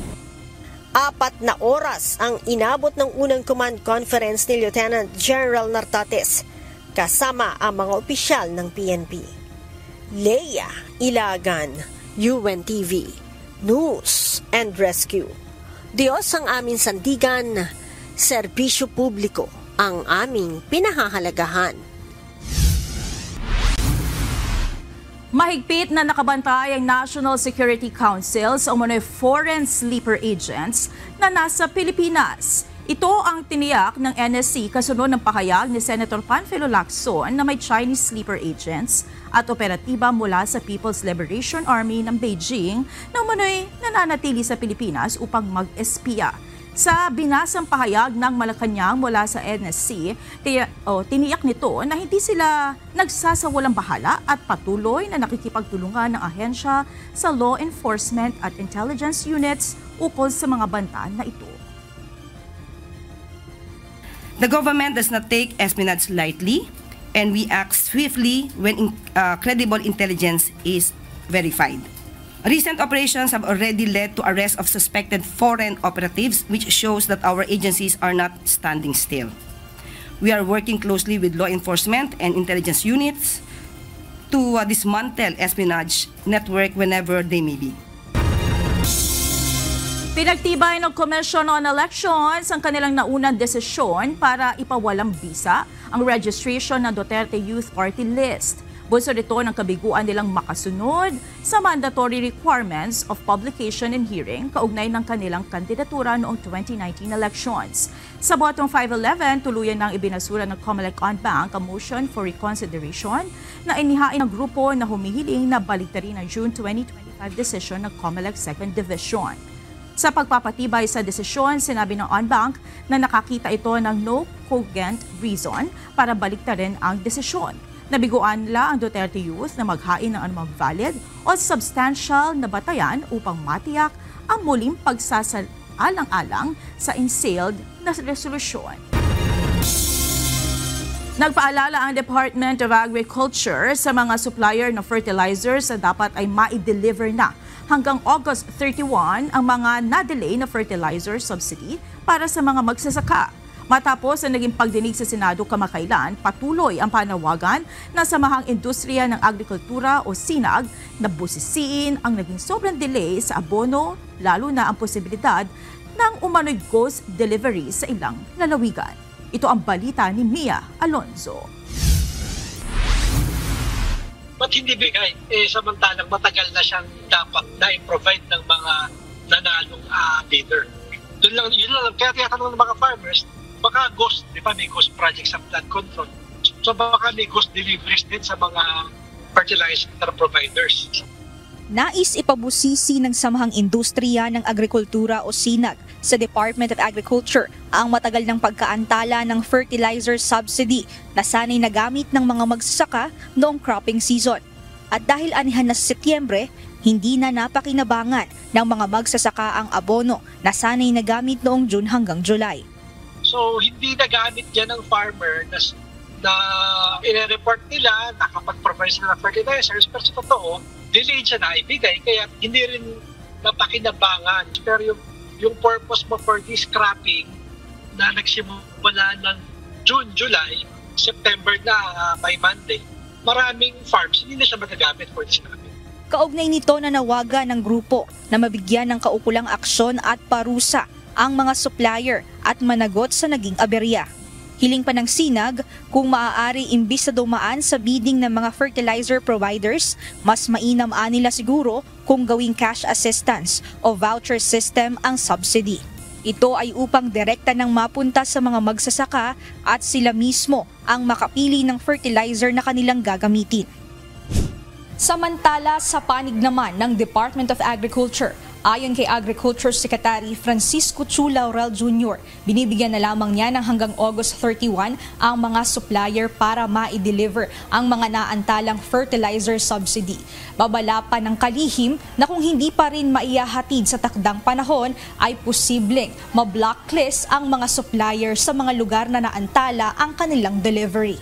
4 na oras ang inabot ng unang command conference ni Lieutenant General Nartates kasama ang mga opisyal ng PNP. Leia Ilagan, UNTV, News and Rescue. Diyos ang aming sandigan, serbisyo publiko ang aming pinahahalagahan. Mahigpit na nakabantay ang National Security Council sa umano'y foreign sleeper agents na nasa Pilipinas. Ito ang tiniyak ng NSC kasunod ng pahayag ni Senator Panfilo Lacson na may Chinese sleeper agents at operatiba mula sa People's Liberation Army ng Beijing na umano'y nananatili sa Pilipinas upang mag-espiya. Sa binasang pahayag ng Malacanang mula sa NSC, tiniyak nito na hindi sila nagsasawalang bahala at patuloy na nakikipagtulungan ng ahensya sa law enforcement at intelligence units ukol sa mga banta na ito. The government does not take espionage lightly, and we act swiftly when credible intelligence is verified. Recent operations have already led to arrest of suspected foreign operatives, which shows that our agencies are not standing still. We are working closely with law enforcement and intelligence units to dismantle espionage network whenever they may be. Pinagtibay ng Commission on Elections ang kanilang naunang desisyon para ipawalang bisa ang registration ng Duterte Youth Party List. Bunso nito ng kabiguan nilang makasunod sa mandatory requirements of publication and hearing kaugnay ng kanilang kandidatura noong 2019 elections. Sa botong 511, tuluyan nang ibinasura ng COMELEC on Bank a motion for reconsideration na inihain ng grupo na humihiling na baliktarin ang June 2025 decision ng COMELEC 2nd Division. Sa pagpapatibay sa desisyon, sinabi ng OnBank na nakakita ito ng no cogent reason para baliktarin ang desisyon. Nabiguan nila ang Duterte Youth na maghain ng anumang valid o substantial na batayan upang matiyak ang muling pagsasalang-alang sa entailed na resolusyon. Nagpaalala ang Department of Agriculture sa mga supplier ng fertilizers na dapat ay ma-deliver na hanggang August 31 ang mga na-delay na fertilizer subsidy para sa mga magsasaka. Matapos ang naging pagdinig sa Senado kamakailan, patuloy ang panawagan ng Samahang Industriya ng Agrikultura o SINAG na busisiin ang naging sobrang delay sa abono, lalo na ang posibilidad ng umano'y ghost delivery sa ilang lalawigan. Ito ang balita ni Mia Alonzo. Ba't hindi bigay? Samantalang matagal na siyang dapat na i-provide ng mga nanalong bidder. Yun lang. Kaya tinatanong ng mga farmers, baka ghost, di ba may ghost projects sa flood control. So baka may ghost deliveries din sa mga fertilizer providers. Nais ipabusisi ng Samahang Industriya ng Agrikultura o SINAG sa Department of Agriculture ang matagal ng pagkaantala ng fertilizer subsidy na sanay nagamit ng mga magsasaka noong cropping season. At dahil anihan na sa Setyembre, hindi na napakinabangan ng mga magsasaka ang abono na sanay nagamit noong June hanggang July. So hindi nagamit yan ng farmer na i-report nila, nakapag-provide sila ng fertilizers, pero sa totoo, delayed siya na ibigay, kaya hindi rin napakinabangan. Pero yung purpose mo for this cropping na nagsimula ng June, July, September na by Monday, maraming farms hindi na siya magagamit for this cropping. Kaugnay nito na nawaga ng grupo na mabigyan ng kaukulang aksyon at parusa ang mga supplier at managot sa naging aberya. Hiling pa ng SINAG kung maaari imbis na dumaan sa bidding ng mga fertilizer providers, mas mainam nila siguro kung gawing cash assistance o voucher system ang subsidy. Ito ay upang direkta nang mapunta sa mga magsasaka at sila mismo ang makapili ng fertilizer na kanilang gagamitin. Samantala sa panig naman ng Department of Agriculture, ayon kay Agriculture Secretary Francisco Chu Laurel Jr., binibigyan na lamang niya ng hanggang August 31 ang mga supplier para ma-deliver ang mga naantalang fertilizer subsidy. Babala pa ng kalihim na kung hindi pa rin maihahatid sa takdang panahon ay posibleng ma-blacklist ang mga supplier sa mga lugar na naantala ang kanilang delivery.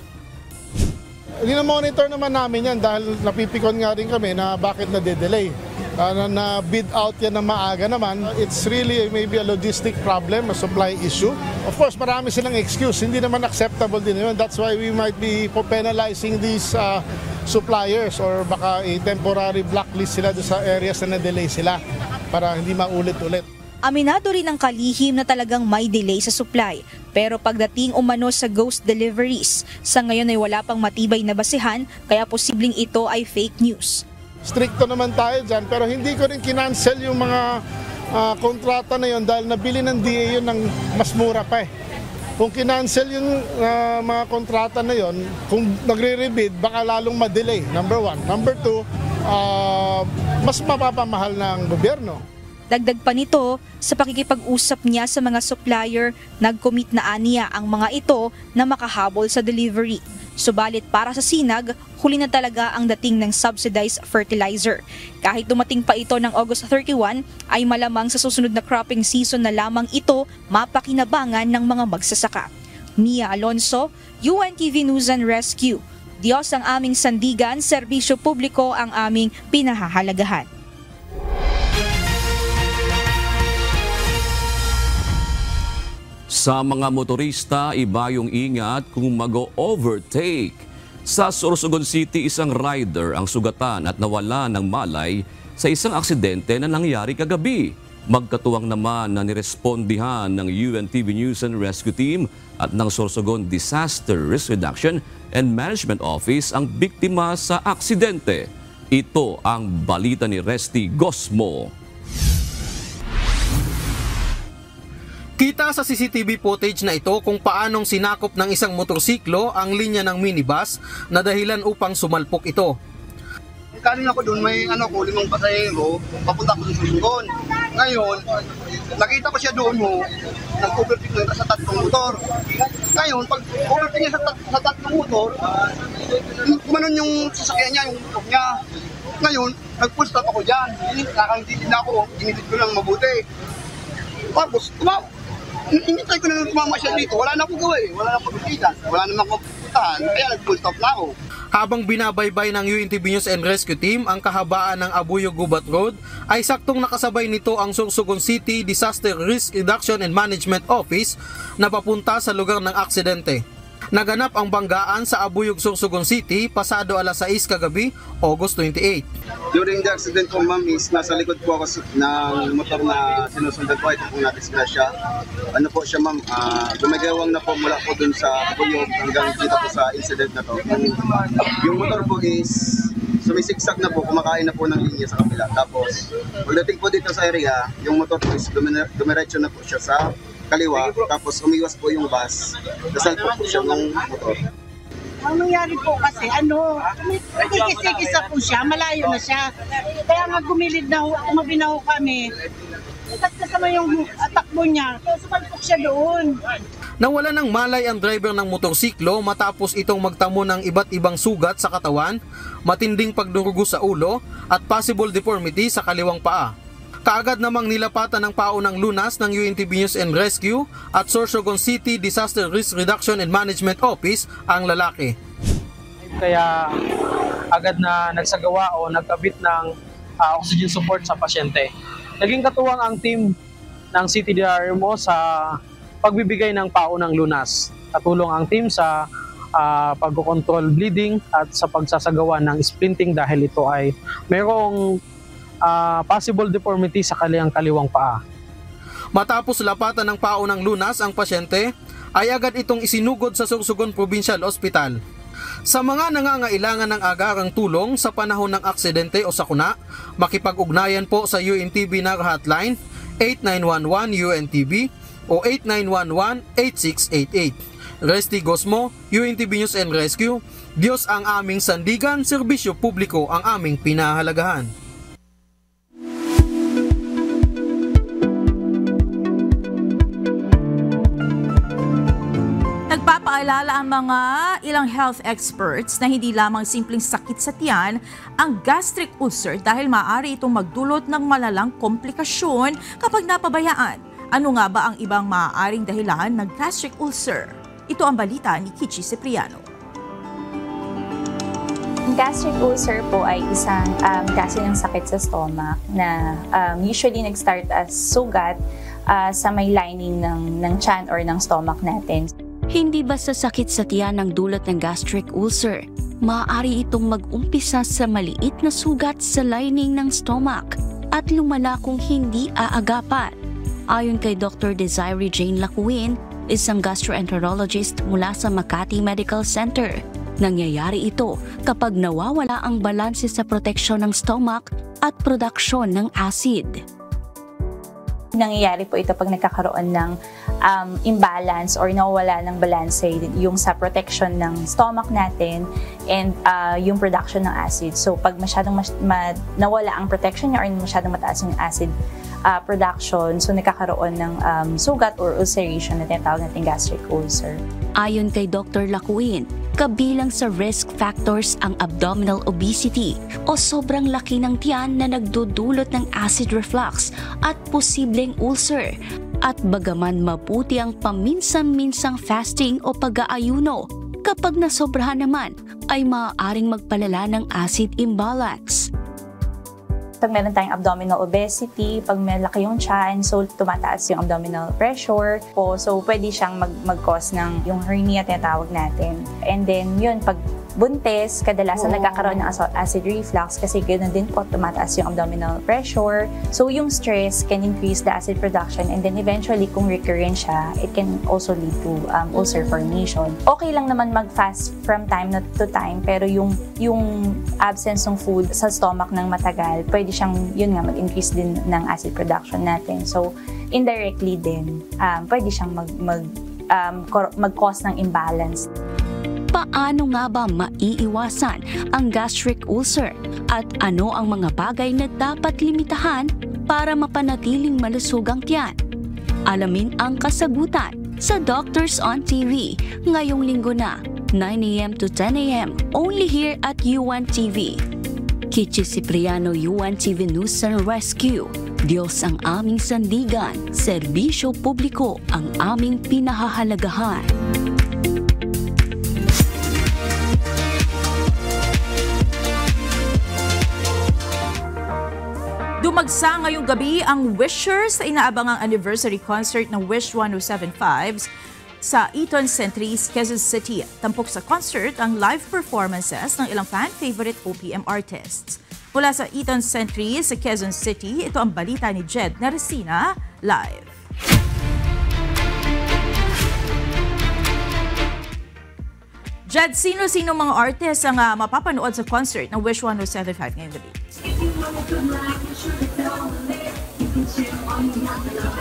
Monitor naman namin yan dahil napipikon nga rin kami na bakit na-delay. Na bid out yan na maaga naman. It's really maybe a logistic problem, a supply issue. Of course, marami silang excuse. Hindi naman acceptable din yun. That's why we might be penalizing these suppliers or baka temporary blacklist sila sa areas na na-delay sila para hindi maulit-ulit. Aminado rin ang kalihim na talagang may delay sa supply. Pero pagdating umano sa ghost deliveries, sa ngayon ay wala pang matibay na basehan kaya posibleng ito ay fake news. Stricto naman tayo dyan pero hindi ko rin kinancel yung mga kontrata na yon dahil nabili ng DA yun ng mas mura pa eh. Kung kinancel yung mga kontrata na yon, kung nagre-rebid baka lalong ma-delay, number one. Number two, mas mapapamahal ng gobyerno. Dagdag pa nito, sa pakikipag-usap niya sa mga supplier, nag-commit na aniya ang mga ito na makahabol sa delivery. Subalit para sa Sinag, huli na talaga ang dating ng subsidized fertilizer. Kahit dumating pa ito ng August 31, ay malamang sa susunod na cropping season na lamang ito mapakinabangan ng mga magsasaka. Mia Alonso, UNTV News and Rescue. Diyos ang aming sandigan, serbisyo publiko ang aming pinahahalagahan. Sa mga motorista, iba yung ingat kung mag-overtake. Sa Sorsogon City, isang rider ang sugatan at nawala ng malay sa isang aksidente na nangyari kagabi. Magkatuwang naman na nirespondihan ng UNTV News and Rescue Team at ng Sorsogon Disaster Risk Reduction and Management Office ang biktima sa aksidente. Ito ang balita ni Resty Gosmo. Kita sa CCTV footage na ito kung paanong sinakop ng isang motorsiklo ang linya ng minibus na dahilan upang sumalpok ito. Kanin ako doon, may 5 pasahero, papunta ko sa Sorsogon. Ngayon, nakita ko siya doon nag-overtake na sa 3 motor. Ngayon, pag overtake niya sa 3 motor, kumanon yung sasakyan niya, yung motor niya. Ngayon, nag-full stop ako dyan. Nakangiti na ako, ginitid ko lang mabuti. Tapos, initay ko na tumama siya dito, wala na akong gawa eh, wala na akong pagkikitan, wala na akong pagkikitan, kaya nag-full stop na ako. Habang binabaybay ng UNTV News and Rescue Team ang kahabaan ng Abuyog-Gubat Road, ay saktong nakasabay nito ang Sorsogon City Disaster Risk Reduction and Management Office na papunta sa lugar ng aksidente. Naganap ang banggaan sa Abuyog, Sorsogon City pasado alas 6 kagabi, August 28. During the accident po ma'am is nasa likod po ako ng motor na sinusundan ko, ito pong nadisgrasya. Ano po siya ma'am, gumagawang na po mula po dun sa Abuyog hanggang dito po sa incident na to. Yung motor po is sumisiksak na po, kumakain na po ng linya sa kabila. Tapos pagdating po dito sa area, yung motor po is dumiretso na po siya sa kaliwa, tapos umiwas po yung bus, nasalpok po siya ng motor. Ang nangyari po kasi, tikis-tikis po siya, malayo na siya. Kaya nga gumilid na ho, tumabi na ho kami. Tapos kasama yung takbo niya, kaya sumalpok siya doon. Nawala ng malay ang driver ng motorsiklo matapos itong magtamo ng iba't ibang sugat sa katawan, matinding pagdurugo sa ulo at possible deformity sa kaliwang paa. Kaagad namang nilapatan ng paunang lunas ng UNTV News and Rescue at Sorsogon City Disaster Risk Reduction and Management Office ang lalaki. Kaya agad na nagsagawa o nagkabit ng oxygen support sa pasyente. Naging katuwang ang team ng CTDRMO sa pagbibigay ng paunang lunas. Katulong ang team sa pagkocontrol bleeding at sa pagsasagawa ng splinting dahil ito ay mayroong possible deformity sa kaliwang paa. Matapos lapatan ng paunang lunas ang pasyente, ay agad itong isinugod sa Sorsogon Provincial Hospital. Sa mga nangangailangan ng agarang tulong sa panahon ng aksidente o sakuna, makipag-ugnayan po sa UNTV NAR hotline 8911 UNTV o 8911-8688. Resty Gosmo, UNTV News and Rescue. Diyos ang aming sandigan, serbisyo publiko ang aming pinahalagahan. Nagpapaalala ang mga ilang health experts na hindi lamang simpleng sakit sa tiyan ang gastric ulcer dahil maaari itong magdulot ng malalang komplikasyon kapag napabayaan. Ano nga ba ang ibang maaaring dahilan ng gastric ulcer? Ito ang balita ni Kichi Cipriano. gastric ulcer po ay isang klase ng sakit sa stomach na usually nag-start as sugat sa may lining ng tiyan or ng stomach natin. Hindi basta sakit sa tiyan ang dulot ng gastric ulcer. Maaari itong mag-umpisa sa maliit na sugat sa lining ng stomach at lumala kung hindi aagapan. Ayon kay Dr. Desiree Jane Lacuin, isang gastroenterologist mula sa Makati Medical Center, nangyayari ito kapag nawawala ang balanse sa proteksyon ng stomach at produksyon ng acid. Nangyayari po ito pag nagkakaroon ng imbalance or nawala ng balance yung sa protection ng stomach natin and yung production ng acid. So pag masyadong nawala ang protection niya or masyadong mataas yung acid production, so nagkakaroon ng sugat or ulceration na tinatawag natin gastric ulcer. Ayon kay Dr. Lacuin, kabilang sa risk factors ang abdominal obesity o sobrang laki ng tiyan na nagdudulot ng acid reflux at posibleng ulcer. At bagaman mabuti ang paminsan-minsang fasting o pag-aayuno, kapag nasobrahan naman ay maaaring magpalala ng acid imbalance. Pag meron tayong abdominal obesity, pag malaki yung tiyan, so tumataas yung abdominal pressure po. So pwede siyang mag-cause ng yung hernia tinatawag natin. And then yun, pag buntis, kadalasan nagkakaroon ng acid reflux kasi ganoon din po tumataas yung abdominal pressure. So yung stress can increase the acid production and then eventually kung recurrent siya, it can also lead to ulcer formation. Okay lang naman mag-fast from time to time pero yung absence ng food sa stomach ng matagal, pwede siyang yun nga mag-increase din ng acid production natin. So indirectly din, pwede siyang mag-cause ng imbalance. Paano nga ba maiiwasan ang gastric ulcer at ano ang mga bagay na dapat limitahan para mapanatiling malusog ang tiyan? Alamin ang kasagutan sa Doctors on TV ngayong linggo na 9 a.m. to 10 a.m. only here at UNTV. Kichi Cipriano, UNTV News and Rescue. Diyos ang aming sandigan, serbisyo publiko ang aming pinahahalagahan. Dumagsa ngayong gabi ang Wishers sa inaabangang anniversary concert ng Wish 1075 sa Eton Centuries, Quezon City. Tampok sa concert ang live performances ng ilang fan-favorite OPM artists. Mula sa Eton Centuries sa Quezon City, ito ang balita ni Jed Naresina live. Jed, sino-sino mga artists ang mapapanood sa concert ng Wish 1075 ngayong gabi?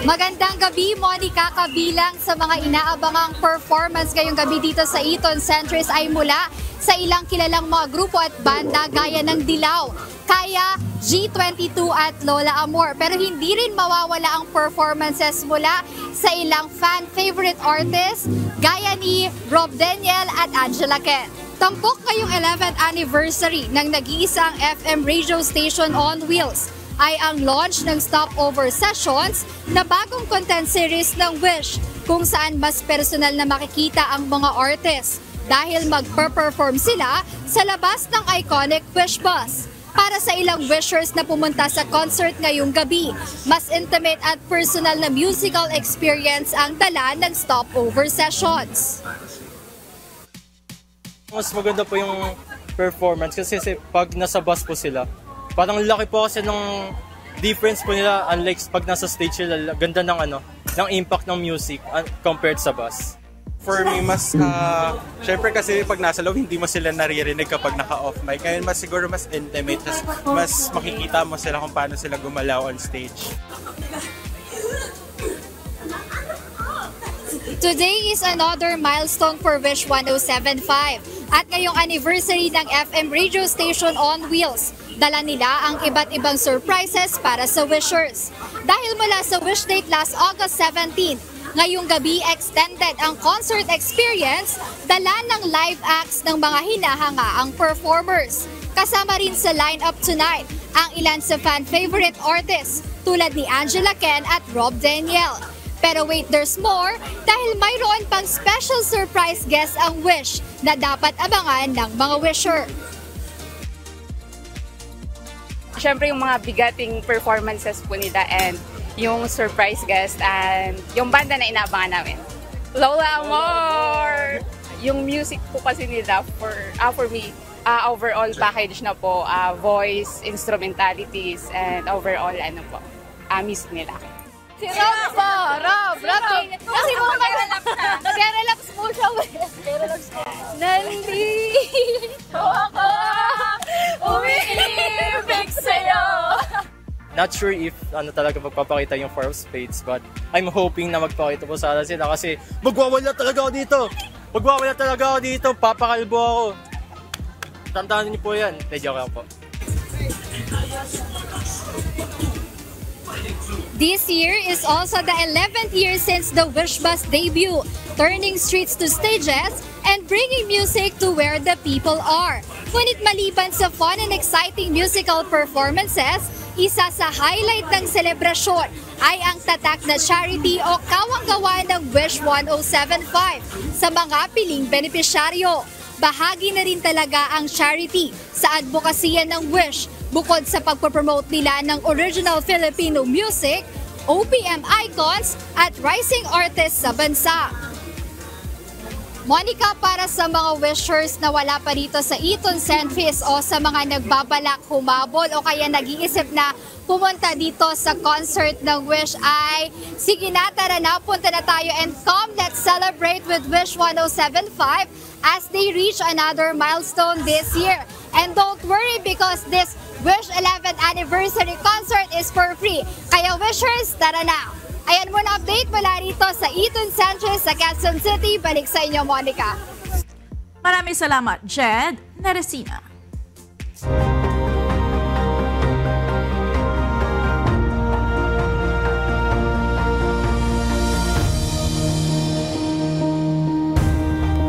Magandang gabi, Monica. Kabilang sa mga inaabangang performance ngayong gabi dito sa Eton Centuries ay mula sa ilang kilalang mga grupo at banda gaya ng Dilaw, Kaya, G22 at Lola Amor. Pero hindi rin mawawala ang performances mula sa ilang fan-favorite artists gaya ni Rob Daniel at Angela Ken. Tampok ngayong 11th anniversary ng nag-iisang FM radio station on wheels ay ang launch ng Stopover Sessions na bagong content series ng Wish kung saan mas personal na makikita ang mga artists dahil magper-perform sila sa labas ng iconic Wish Bus. Para sa ilang wishers na pumunta sa concert ngayong gabi, mas intimate at personal na musical experience ang dala ng Stopover Sessions. Mas maganda po yung performance kasi pag nasa bus po sila, parang laki po kasi ng difference po nila unlike pag nasa stage sila, ganda ng ng impact ng music compared sa bus. For me, mas, syempre kasi pag nasa loob, hindi mo sila naririnig kapag naka-off mic. Ngayon, siguro mas intimate, mas makikita mo sila kung paano sila gumalaw on stage. Today is another milestone for Wish 1075 at ngayong anniversary ng FM radio station on wheels. Dala nila ang iba't ibang surprises para sa wishers. Dahil mula sa wish date last August 17, ngayong gabi extended ang concert experience, dala ng live acts ng mga hinahangaang performers. Kasama rin sa lineup tonight ang ilan sa fan-favorite artists tulad ni Angela Ken at Rob Daniel. Pero wait, there's more dahil mayroon pang special surprise guest ang Wish na dapat abangan ng mga wisher. syempre yung mga bigating performances po nila and yung surprise guest and yung banda na inaabangan namin. Lola Amor! Yung music po kasi nila for me, overall package na po, voice, instrumentalities, and overall music nila. Si Rob po! Rob! Kasi mo mag-relax po siya. Nandito ako, umiibig sa'yo. Not sure if talaga magpapakita yung 4 of spades, but I'm hoping na magpakita po sana sila kasi magwawala talaga ako dito! Magwawala talaga ako dito! Papakalbo ako! Tandaan niyo po yan. Medyo ka po. This year is also the 11th year since the Wish Bus debut, turning streets to stages and bringing music to where the people are. Ngunit maliban sa fun and exciting musical performances, isa sa highlight ng selebrasyon ay ang tatak na charity o kawang-gawa ng Wish 1075 sa mga piling benepisyaryo. Bahagi na rin talaga ang charity sa advokasya ng Wish bukod sa pagpapromote nila ng original Filipino music, OPM icons at rising artists sa bansa. Monica, para sa mga wishers na wala pa dito sa Eton Centris o sa mga nagbabalak humabol o kaya nag-iisip na pumunta dito sa concert ng Wish ay sige na, tara na, punta na tayo and come, let's celebrate with Wish 1075 as they reach another milestone this year. And don't worry because this Wish 11th anniversary concert is for free. Kaya wishers, tara na! Ayan muna update mula rito sa Eton Centris sa Quezon City. Balik sa inyo, Monica. Maraming salamat, Jed Neresina.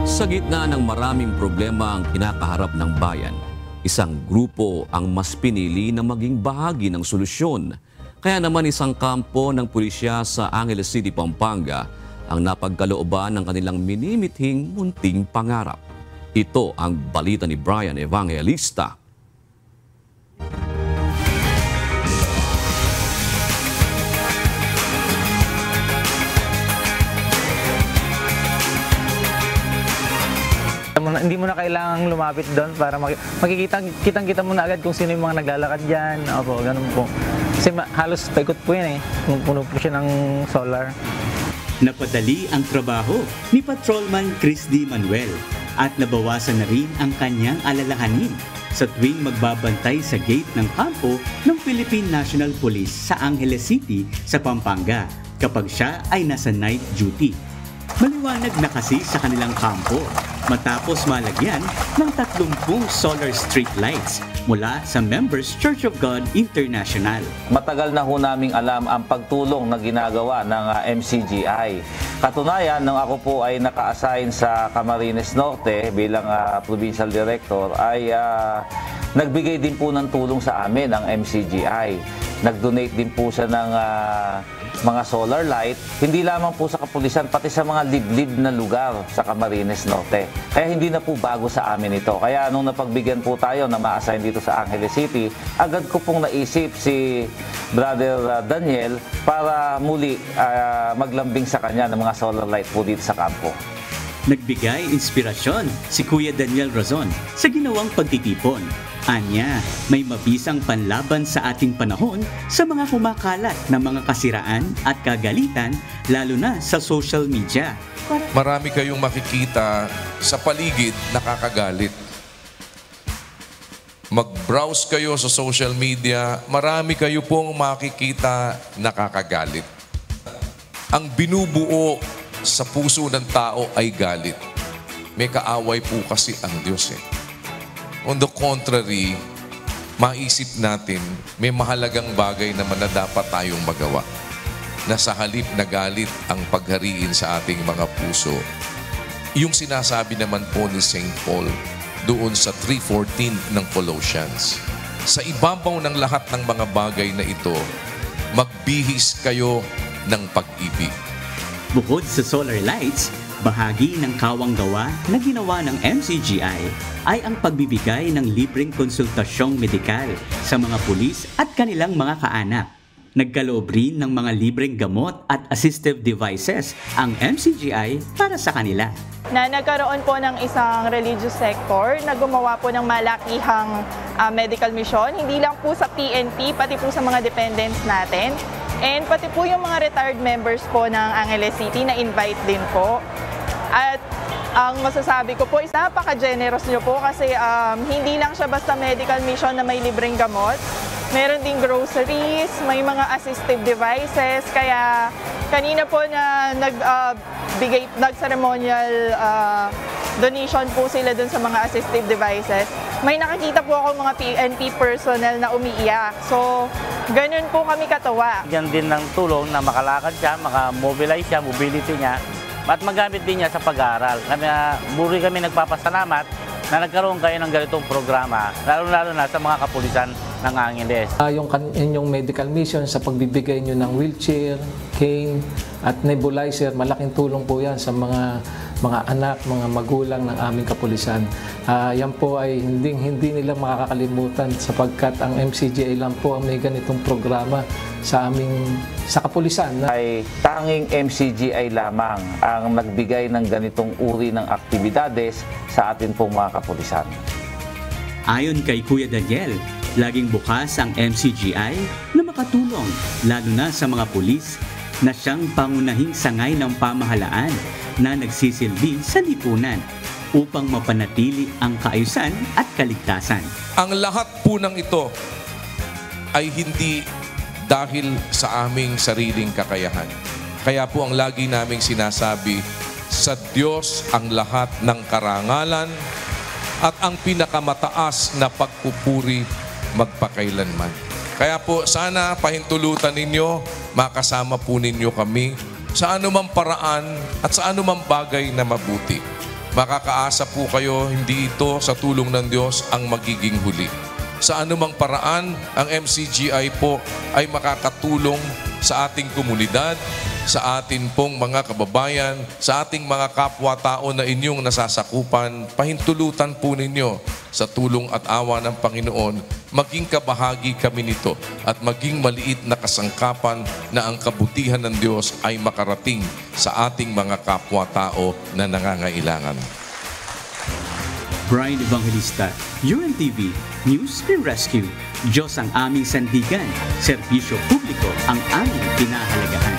Sa gitna ng maraming problema ang kinakaharap ng bayan, isang grupo ang mas pinili na maging bahagi ng solusyon. Kaya naman isang kampo ng pulisya sa Angeles City, Pampanga ang napagkalooban ng kanilang minimithing munting pangarap. Ito ang balita ni Brian Evangelista. Hindi mo na kailangang lumapit doon para makikita mo na agad kung sino yung mga naglalakad dyan. Opo, ganun po. Kasi halos paikot po yan eh. Puno po siya ng solar. Napadali ang trabaho ni Patrolman Chris D. Manuel at nabawasan na rin ang kanyang alalahanin sa tuwing magbabantay sa gate ng kampo ng Philippine National Police sa Angeles City sa Pampanga kapag siya ay nasa night duty. Maliwanag na kasi sa kanilang kampo matapos malagyan ng 30 solar street lights mula sa Members Church of God International. Matagal na ho naming alam ang pagtulong na ginagawa ng MCGI. Katunayan, nung ako po ay naka-assign sa Camarines Norte bilang Provincial Director, ay nagbigay din po ng tulong sa amin ang MCGI. Nag-donate din po siya ng mga solar light, hindi lamang po sa kapulisan, pati sa mga liblib na lugar sa Camarines Norte. Kaya hindi na po bago sa amin ito. Kaya nung napagbigyan po tayo na ma-assign dito sa Angeles City, agad ko pong naisip si Brother Daniel para muli maglambing sa kanya ng mga solar light po dito sa kampo. Nagbigay inspirasyon si Kuya Daniel Razon sa ginawang pagtitipon. Anya, may mabisang panlaban sa ating panahon sa mga kumakalat na mga kasiraan at kagalitan, lalo na sa social media. Marami kayong makikita sa paligid nakakagalit. Mag-browse kayo sa social media, marami kayo pong makikita nakakagalit. Ang binubuo sa puso ng tao ay galit. May kaaway po kasi ang Diyos eh. On the contrary, maisip natin may mahalagang bagay naman na dapat tayong magawa. Na sa halip na galit ang paghariin sa ating mga puso. Yung sinasabi naman po ni St. Paul doon sa 3:14 ng Colossians. Sa ibabaw ng lahat ng mga bagay na ito, magbihis kayo ng pag-ibig. Bukod sa solar lights, Bahagi ng kawang gawa na ginawa ng MCGI ay ang pagbibigay ng libreng konsultasyong medikal sa mga pulis at kanilang mga kaanak. Nagkaloob rin ng mga libreng gamot at assistive devices ang MCGI para sa kanila. Na nagkaroon po ng isang religious sector na gumawa po ng malakihang medical mission, hindi lang po sa PNP, pati po sa mga dependents natin. And pati po yung mga retired members po ng Angeles City na invite din po. At ang masasabi ko po is napaka-generous nyo po kasi hindi lang siya basta medical mission na may libreng gamot. Meron ding groceries, may mga assistive devices. Kaya kanina po na nag-ceremonial donation po sila dun sa mga assistive devices. May nakakita po ako mga PNP personnel na umiiyak. So, ganun po kami katawa. Yan din ng tulong na makalakad siya, makamobilize siya, mobility niya, at magamit din niya sa pag-aaral. Buri kami nagpapasalamat na nagkaroon kayo ng ganitong programa, lalo-lalo na sa mga kapulisan ng Angeles. Yung inyong medical mission sa pagbibigay nyo ng wheelchair, cane, at nebulizer, malaking tulong po yan sa mga anak, mga magulang ng aming kapulisan. Yan po ay hindi nila makakalimutan sapagkat ang MCGI lang po ang may ganitong programa sa kapulisan. Ay tanging MCGI lamang ang nagbigay ng ganitong uri ng aktibidades sa atin pong mga kapulisan. Ayon kay Kuya Daniel, laging bukas ang MCGI na makatulong lalo na sa mga pulis na siyang pangunahing sangay ng pamahalaan na nagsisilbi sa lipunan upang mapanatili ang kaayusan at kaligtasan. Ang lahat po ng ito ay hindi dahil sa aming sariling kakayahan. Kaya po ang lagi naming sinasabi, sa Diyos ang lahat ng karangalan at ang pinakamataas na pagpupuri magpakailanman. Kaya po sana pahintulutan ninyo, makasama po ninyo kami sa anumang paraan at sa anumang bagay na mabuti. Makakaasa po kayo, hindi ito sa tulong ng Diyos ang magiging huli. Sa anumang paraan, ang MCGI po ay makakatulong sa ating komunidad, sa atin pong mga kababayan, sa ating mga kapwa-tao na inyong nasasakupan. Pahintulutan po ninyo sa tulong at awa ng Panginoon, maging kabahagi kami nito at maging maliit na kasangkapan na ang kabutihan ng Diyos ay makarating sa ating mga kapwa-tao na nangangailangan. Brian Evangelista, UNTV, News and Rescue. Diyos ang aming sandigan, serbisyo publiko ang aming pinahalagahan.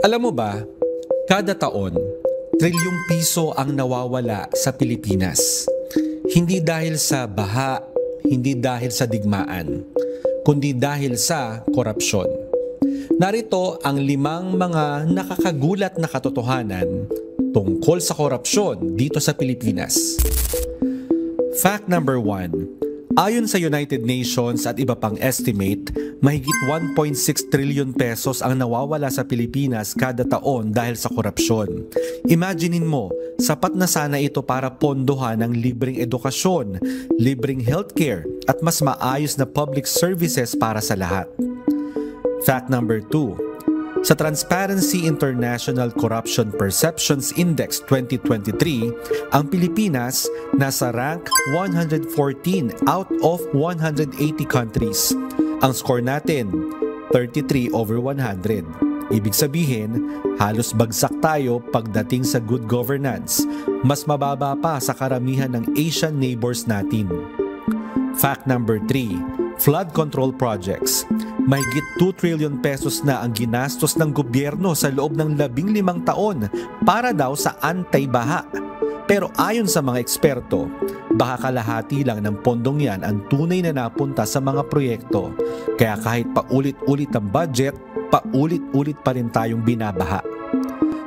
Alam mo ba, kada taon, trilyong piso ang nawawala sa Pilipinas. Hindi dahil sa baha, hindi dahil sa digmaan, kundi dahil sa korupsyon. Narito ang 5 mga nakakagulat na katotohanan tungkol sa korupsyon dito sa Pilipinas. Fact number 1. Ayon sa United Nations at iba pang estimate, mahigit 1.6 trillion pesos ang nawawala sa Pilipinas kada taon dahil sa korupsyon. Imaginein mo, sapat na sana ito para pondohan ng libreng edukasyon, libreng healthcare at mas maayos na public services para sa lahat. Fact number 2. Sa Transparency International Corruption Perceptions Index 2023, ang Pilipinas nasa rank 114 out of 180 countries. Ang score natin, 33 over 100. Ibig sabihin, halos bagsak tayo pagdating sa good governance. Mas mababa pa sa karamihan ng Asian neighbors natin. Fact number 3. Flood control projects. Mahigit 2 trillion pesos na ang ginastos ng gobyerno sa loob ng 15 taon para daw sa anti-baha. Pero ayon sa mga eksperto, baka kalahati lang ng pondong yan ang tunay na napunta sa mga proyekto. Kaya kahit paulit-ulit ang budget, paulit-ulit pa rin tayong binabaha.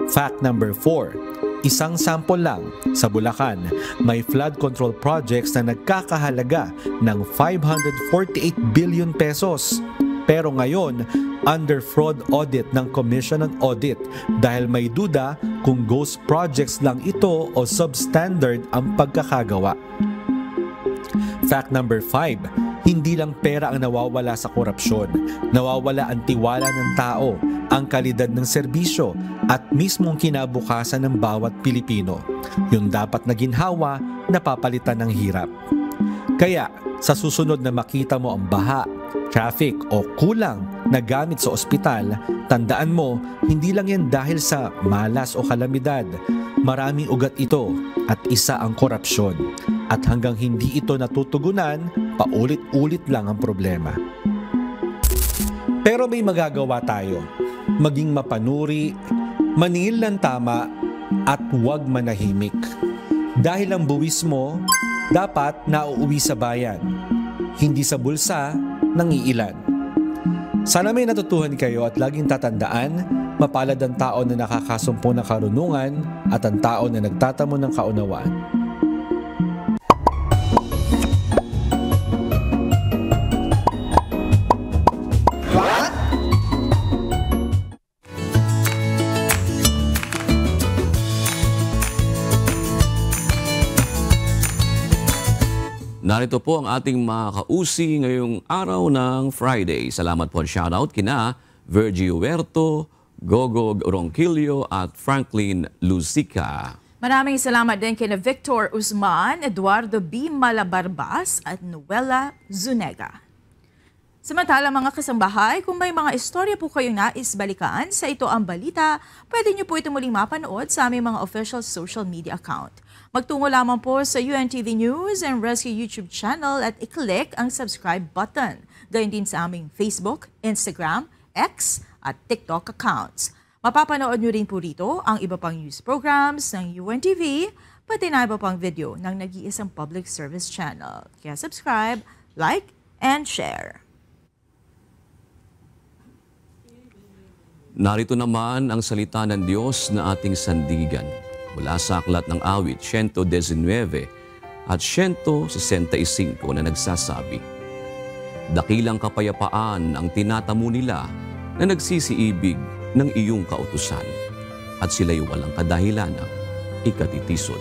Fact number 4. Isang sample lang, sa Bulacan, may flood control projects na nagkakahalaga ng 548 billion pesos. Pero ngayon, under fraud audit ng Commission on Audit dahil may duda kung ghost projects lang ito o substandard ang pagkakagawa. Fact number 5, hindi lang pera ang nawawala sa korupsyon. Nawawala ang tiwala ng tao, ang kalidad ng serbisyo at mismong kinabukasan ng bawat Pilipino. Yung dapat na ginhawa, napapalitan ng hirap. Kaya sa susunod na makita mo ang baha, traffic o kulang na gamit sa ospital, tandaan mo, hindi lang yan dahil sa malas o kalamidad. Maraming ugat ito at isa ang korupsyon. At hanggang hindi ito natutugunan, paulit-ulit lang ang problema. Pero may magagawa tayo. Maging mapanuri, maningil ng tama, at huwag manahimik. Dahil ang buwis mo, dapat nauuwi sa bayan, hindi sa bulsa ng iilan. Sana may natutuhan kayo at laging tatandaan, mapalad ang tao na nakakasumpo ng karunungan at ang tao na nagtatamo ng kaunawaan. Narito po ang ating mga kausi ngayong araw ng Friday. Salamat po at shoutout kina Virgie Huerto, Gogo Ronquillo at Franklin Luzica. Maraming salamat din kina Victor Usman, Eduardo B. Malabarbas at Noela Zunega. Samantala mga kasambahay, kung may mga istorya po kayong nais balikaan sa Ito ang Balita, pwede niyo po ito muling mapanood sa aming mga official social media account. Magtungo lamang po sa UNTV News and Rescue YouTube channel at i-click ang subscribe button. Gayun din sa aming Facebook, Instagram, X at TikTok accounts. Mapapanood nyo rin po rito ang iba pang news programs ng UNTV, pati na iba pang video ng nag-iisang public service channel. Kaya subscribe, like, and share. Narito naman ang salita ng Diyos na ating sandigan mula sa aklat ng awit 119 at 165 na nagsasabi, dakilang kapayapaan ang tinatamo nila na nagsisiibig ng iyong kautusan at sila'y walang kadahilanang ikatitisod.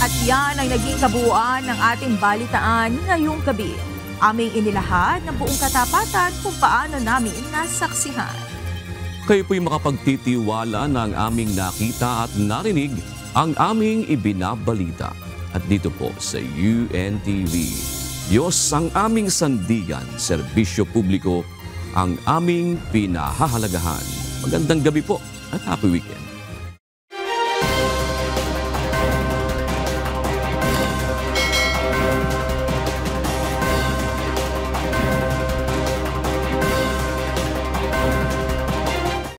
At yan ang naging kabuuan ng ating balitaan ngayong gabi. Aming inilahad ng buong katapatan kung paano namin nasaksihan. Kayo po'y makapagtitiwala na ang aming nakita at narinig ang aming ibinabalita. At dito po sa UNTV, Diyos ang aming sandigan, serbisyo publiko ang aming pinahahalagahan. Magandang gabi po at happy weekend.